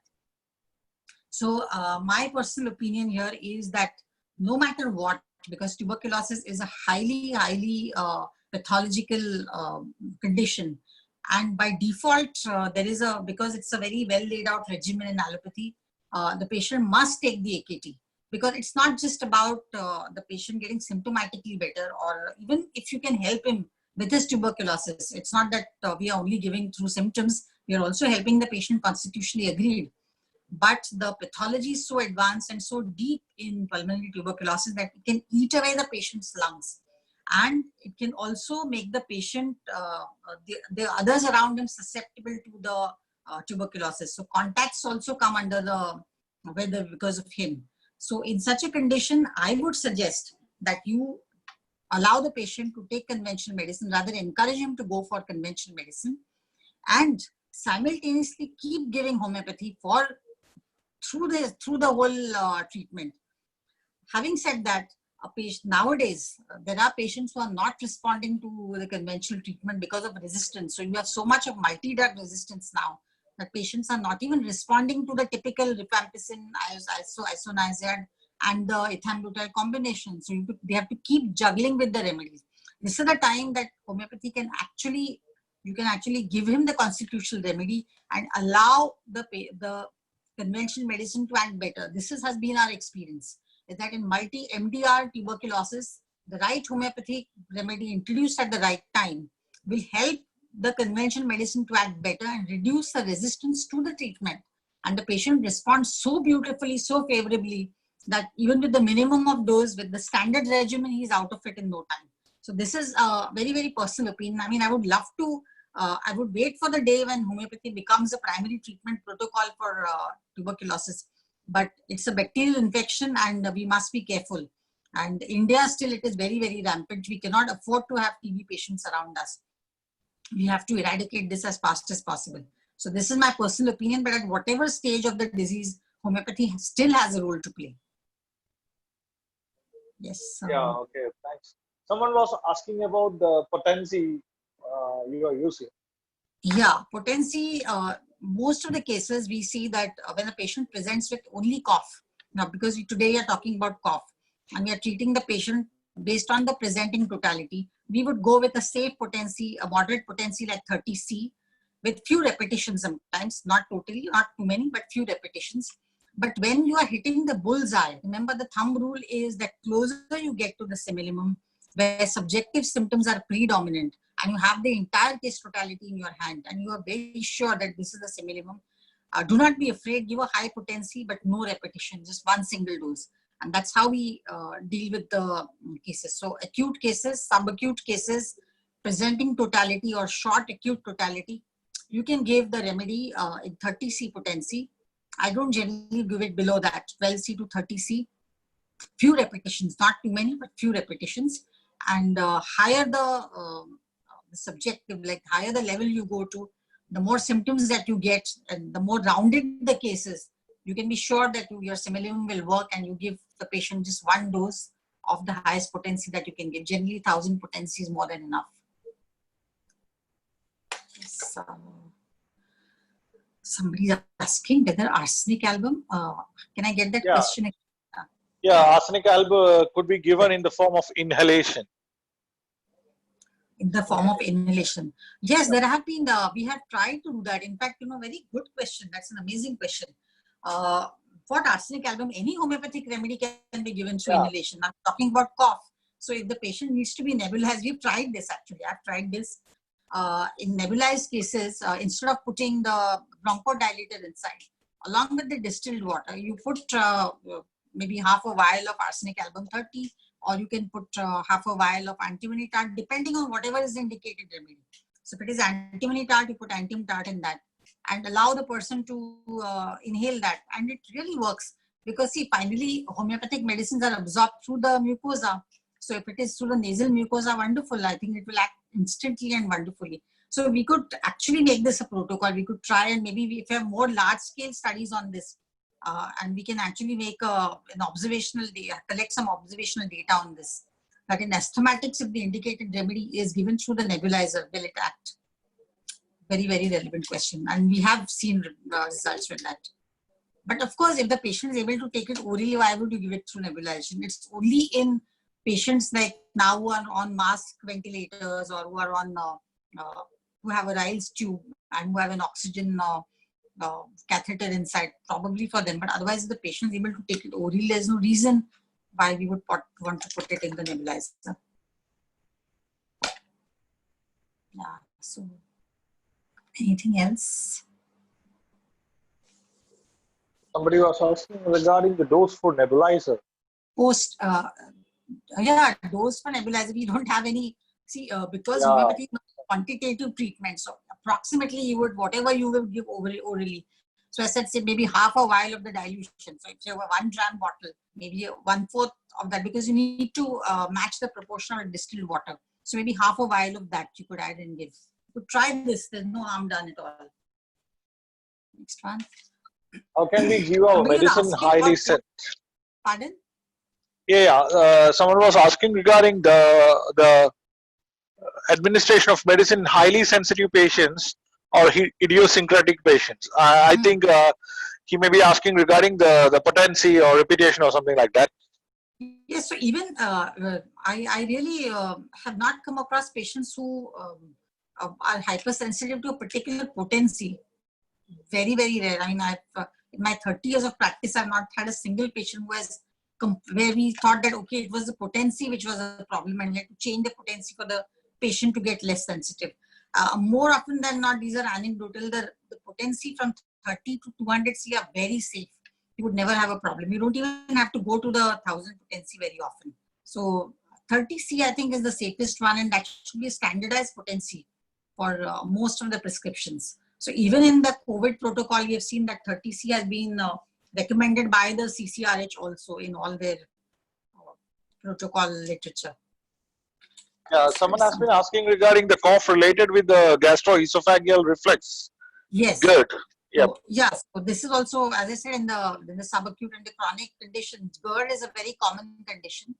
So my personal opinion here is that no matter what, because tuberculosis is a highly, highly pathological condition, and by default, because it's a very well laid out regimen in allopathy, the patient must take the AKT. Because it's not just about the patient getting symptomatically better, or even if you can help him with his tuberculosis. It's not that we are only giving through symptoms, we are also helping the patient constitutionally agreed. But the pathology is so advanced and so deep in pulmonary tuberculosis that it can eat away the patient's lungs. and it can also make the patient, the others around him susceptible to the tuberculosis. So contacts also come under the weather because of him. So in such a condition, I would suggest that you allow the patient to take conventional medicine, rather encourage him to go for conventional medicine, and simultaneously keep giving homeopathy for through the whole treatment. Having said that, nowadays there are patients who are not responding to the conventional treatment because of resistance. So you have so much of multi-drug resistance now that patients are not even responding to the typical rifampicin, isoniazid, and the ethambutol combination. So they have to keep juggling with the remedies. This is the time that homeopathy can actually, you can actually give him the constitutional remedy and allow the conventional medicine to act better. This has been our experience, is that in multi-MDR tuberculosis, the right homeopathic remedy introduced at the right time will help the conventional medicine to act better and reduce the resistance to the treatment. And the patient responds so beautifully, so favorably, that even with the minimum of dose, with the standard regimen, he's out of it in no time. So this is a very, very personal opinion. I mean, I would love to, I would wait for the day when homeopathy becomes a primary treatment protocol for tuberculosis. But it's a bacterial infection and we must be careful. And India still, it is very, very rampant. We cannot afford to have TB patients around us. We have to eradicate this as fast as possible. So this is my personal opinion, but at whatever stage of the disease, homeopathy still has a role to play. Yes. Yeah, okay, thanks. Someone was asking about the potency you are using. Yeah, potency, most of the cases we see that when a patient presents with only cough, now because today we are talking about cough and we are treating the patient based on the presenting totality, we would go with a safe potency, a moderate potency like 30C with few repetitions sometimes, not totally, not too many, but few repetitions. But when you are hitting the bullseye, remember the thumb rule is that closer you get to the similimum, where subjective symptoms are predominant, and you have the entire case totality in your hand, and you are very sure that this is the similimum, do not be afraid, give a high potency, but no repetition, just one single dose. And that's how we deal with the cases. So acute cases, subacute cases, presenting totality or short acute totality, you can give the remedy in 30C potency. I don't generally give it below that, 12C to 30C. Few repetitions, not too many, but few repetitions. And higher the subjective, like higher the level you go to, the more symptoms that you get and the more rounded the cases, you can be sure that your similimum will work and you give the patient just one dose of the highest potency that you can give. Generally, 1000 potency is more than enough. So, somebody's asking whether arsenic album, can I get that question? Yeah, arsenic album could be given in the form of inhalation. In the form of inhalation. Yes, there have been, we have tried to do that. In fact, very good question. That's an amazing question. For arsenic album, any homeopathic remedy can be given through inhalation. I'm talking about cough. So if the patient needs to be nebulized, we've tried this actually. I've tried this in nebulized cases. Instead of putting the bronchodilator inside, along with the distilled water, you put maybe half a vial of arsenic album 30, or you can put half a vial of antimony tart, depending on whatever is indicated remedy. So if it is antimony tart, you put antimony tart in that and allow the person to inhale that. And it really works because see, finally, homeopathic medicines are absorbed through the mucosa. So if it is through the nasal mucosa, wonderful. I think it will act instantly and wonderfully. So we could actually make this a protocol. We could try, and maybe if we have more large scale studies on this, and we can actually make an observational data, collect some observational data on this. That in asthmatics, if the indicated remedy is given through the nebulizer, will it act? Very, very relevant question. And we have seen results with that. But of course, if the patient is able to take it orally, why would you give it through nebulization? It's only in patients like now who are on mask ventilators or who are on, who have a Ryle's tube and who have an oxygen catheter inside, probably for them. But otherwise, if the patient is able to take it orally, there's no reason why we would want to put it in the nebulizer. Yeah, so anything else? Somebody was asking regarding the dose for nebulizer. Yeah, dose for nebulizer, we don't have any. See, because Yeah. homeopathy is not quantitative treatment, so approximately you would, whatever you will give orally. So I said, say maybe half a vial of the dilution. So if you have a 1 gram bottle, maybe 1/4 of that, because you need to match the proportion of distilled water. So maybe half a vial of that you could add and give. You could try this. There's no harm done at all. Next one. How can we give our Somebody was medicine asking highly what- set? Pardon? Yeah. Someone was asking regarding the administration of medicine in highly sensitive patients or idiosyncratic patients. I think he may be asking regarding the potency or reputation or something like that. Yes, so even I really have not come across patients who are hypersensitive to a particular potency. Very, very rare. I mean, in my 30 years of practice, I've not had a single patient who has where we thought that, okay, it was the potency which was a problem and we had to change the potency for the patient to get less sensitive. More often than not, these are anecdotal. The potency from 30 to 200 C are very safe. You would never have a problem. You don't even have to go to the 1000 potency very often. So 30 C, I think, is the safest one, and that should be a standardized potency for most of the prescriptions. So even in the COVID protocol, we have seen that 30 C has been recommended by the CCRH also in all their protocol literature. Yeah, someone has been asking regarding the cough related with the gastroesophageal reflux. Yes. GERD. Yep. So, yeah, so this is also, as I said, in the subacute and the chronic conditions, GERD is a very common condition.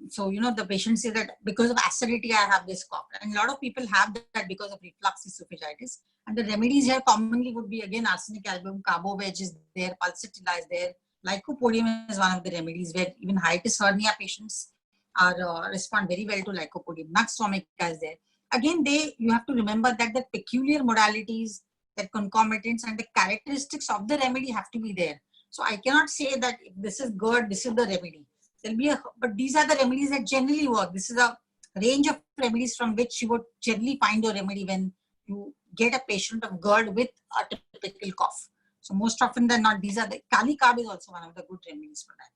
So, you know, the patient says that because of acidity, I have this cough. And a lot of people have that because of reflux esophagitis. And the remedies here commonly would be, again, arsenic album, carbo-veg is there, pulsatilla is there. Lycopodium is one of the remedies where even hiatus hernia patients are respond very well to lycopodium. Nux vomica is there. Again, you have to remember that the peculiar modalities, the concomitants and the characteristics of the remedy have to be there. So I cannot say that if this is GERD, this is the remedy. There'll be but these are the remedies that generally work. This is a range of remedies from which you would generally find your remedy when you get a patient of GERD with a typical cough. So most often than not, these are the Kali carb is also one of the good remedies for that.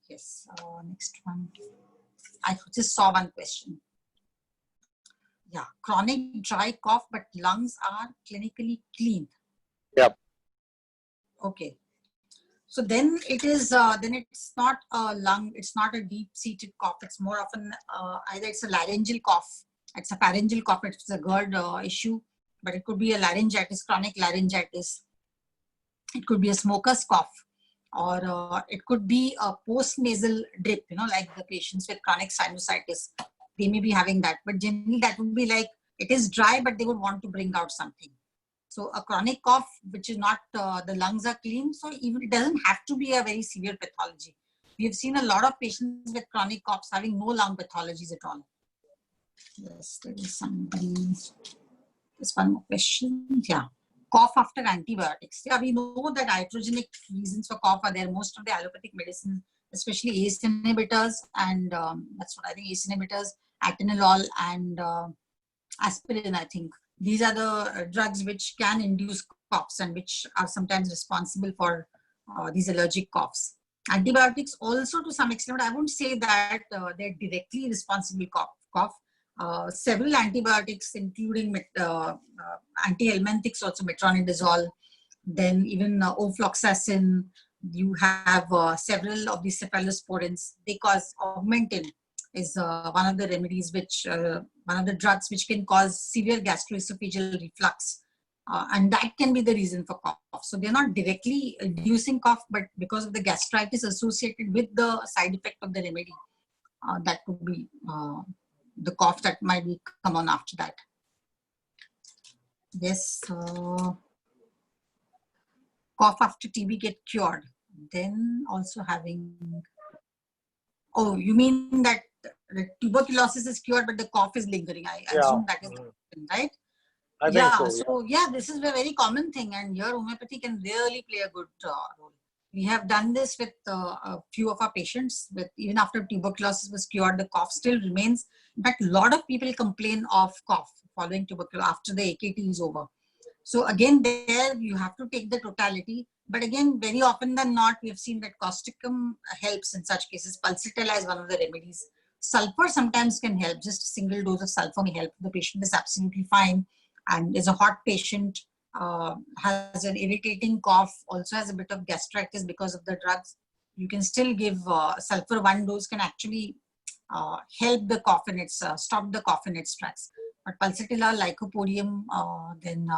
Yes, next one. I just saw one question. Yeah, chronic dry cough, but lungs are clinically clean. Yep. Okay. So then it is, then it's not a lung, it's not a deep-seated cough. It's more often either it's a laryngeal cough, it's a pharyngeal cough, it's a GERD issue, but it could be a laryngitis, chronic laryngitis. It could be a smoker's cough, or it could be a post-nasal drip, you know, like the patients with chronic sinusitis. They may be having that, but generally that would be like, it is dry, but they would want to bring out something. So a chronic cough, which is not, the lungs are clean, so even it doesn't have to be a very severe pathology. We have seen a lot of patients with chronic coughs having no lung pathologies at all. Yes, there is somebody, there's one more question. Yeah, cough after antibiotics. Yeah, we know that iatrogenic reasons for cough are there. Most of the allopathic medicine, especially ACE inhibitors, and that's what I think, ACE inhibitors, atenolol, and aspirin, I think. These are the drugs which can induce coughs and which are sometimes responsible for these allergic coughs. Antibiotics also to some extent, but I wouldn't say that they're directly responsible cough. Several antibiotics, including antihelminthics, also metronidazole, then even ofloxacin. You have several of these cephalosporins. They cause augmentin is one of the remedies which, one of the drugs which can cause severe gastroesophageal reflux. And that can be the reason for cough. So they're not directly inducing cough, but because of the gastritis associated with the side effect of the remedy, that could be the cough that might be come on after that. Yes, cough after TB get cured. Then also having, oh, you mean that the tuberculosis is cured, but the cough is lingering. I assume that is right. I think so. So yeah, this is a very common thing, and here homeopathy can really play a good role. We have done this with a few of our patients. With even after tuberculosis was cured, the cough still remains. In fact, a lot of people complain of cough following tuberculosis after the AKT is over. So again, there you have to take the totality. But again, very often than not, we have seen that causticum helps in such cases. Pulsatilla is one of the remedies. Sulfur sometimes can help. Just a single dose of sulfur may help. The patient is absolutely fine and is a hot patient, has an irritating cough, also has a bit of gastritis because of the drugs. You can still give sulfur. One dose can actually help the cough in its, stop the cough in its tracks. But Pulsatilla, Lycopodium, then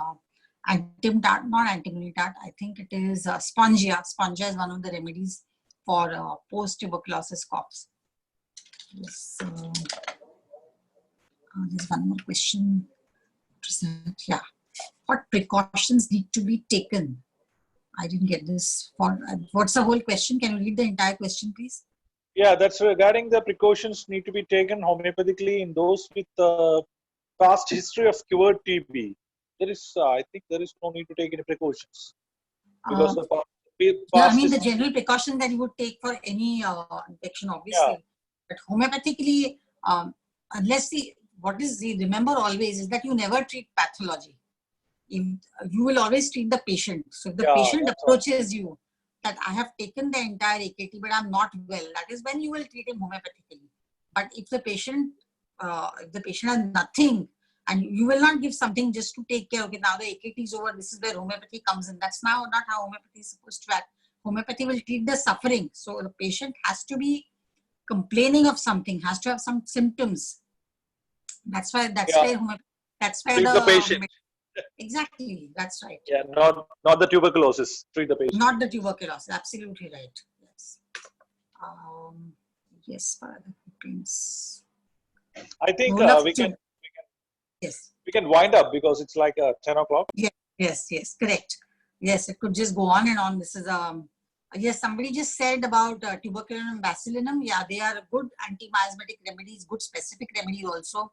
Antimtat, not Antimonitat, I think it is Spongia. Spongia is one of the remedies for post-tuberculosis coughs. Yes, there's one more question. Yeah. What precautions need to be taken? I didn't get this. What's the whole question? Can you read the entire question, please? Yeah, that's regarding the precautions need to be taken homeopathically in those with past history of cured TB. There is, I think, there is no need to take any precautions because the past yeah, I mean the history- general precaution that you would take for any infection, obviously. Yeah. But homeopathically, remember always is that you never treat pathology. You will always treat the patient. So if the Yeah, patient that's approaches you that I have taken the entire AKT, but I'm not well, that is when you will treat him homeopathically. But if the patient has nothing, and you will not give something just to take care, okay, now the AKT is over, this is where homeopathy comes in. That's now not how homeopathy is supposed to act. Homeopathy will treat the suffering. So the patient has to be complaining of something, has to have some symptoms. That's why, that's Yeah. where homeopathy, that's where Treat the patient. Exactly, that's right. Yeah, not the tuberculosis. Treat the patient. Not the tuberculosis, absolutely right. Yes. Yes, Father Prince. I think Roll-up we to- can Yes. we can wind up because it's like 10 o'clock. Yes, correct. Yes, it could just go on and on. This is yes, somebody just said about tuberculum and bacillinum. Yeah, they are good anti-miasmatic remedies, good specific remedies also.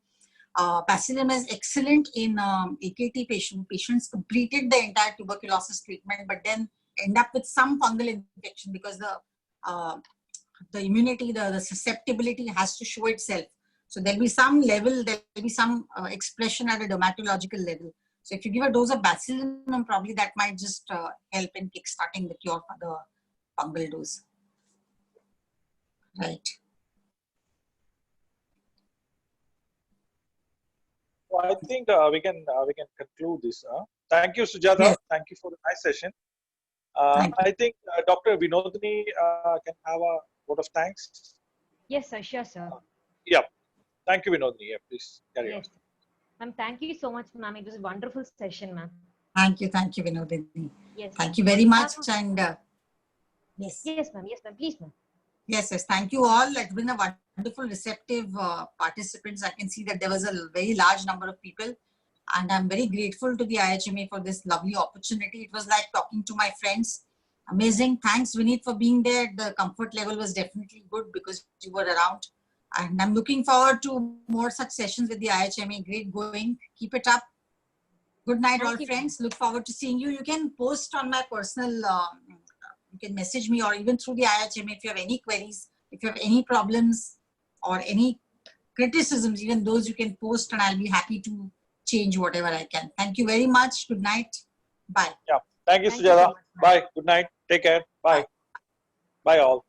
Bacillinum is excellent in AKT patients completed the entire tuberculosis treatment, but then end up with some fungal infection because the immunity, the susceptibility has to show itself. So there'll be some level, there'll be some expression at a dermatological level. So if you give a dose of bacillinum, probably that might just help in kickstarting the cure for the fungal dose. Right. So I think we can conclude this. Thank you, Sujata. Yes. Thank you for the nice session. Thank you. I think Dr. Vinodini can have a vote of thanks. Yes, sir. Sure, sir. Yeah. Thank you, Vinodini. Yeah, please carry on. Yes. Ma'am, thank you so much, ma'am. It was a wonderful session, ma'am. Thank you, Vinodini. Yes. Thank you very much. And yes. Yes, ma'am. Yes, ma'am. Please, ma'am. Yes, thank you all. It's been a wonderful, receptive participants. I can see that there was a very large number of people, and I'm very grateful to the IHMA for this lovely opportunity. It was like talking to my friends. Amazing. Thanks, Vineet, for being there. The comfort level was definitely good because you were around. And I'm looking forward to more such sessions with the IHMA. Great going. Keep it up. Good night, Thank all you. friends. Look forward to seeing you. You can post on my personal, you can message me or even through the IHMA if you have any queries, if you have any problems or any criticisms, even those you can post and I'll be happy to change whatever I can. Thank you very much. Good night. Bye. Yeah. Thank you, Thank you so Sujata. much, ma'am. Bye. Good night. Take care. Bye. Bye all.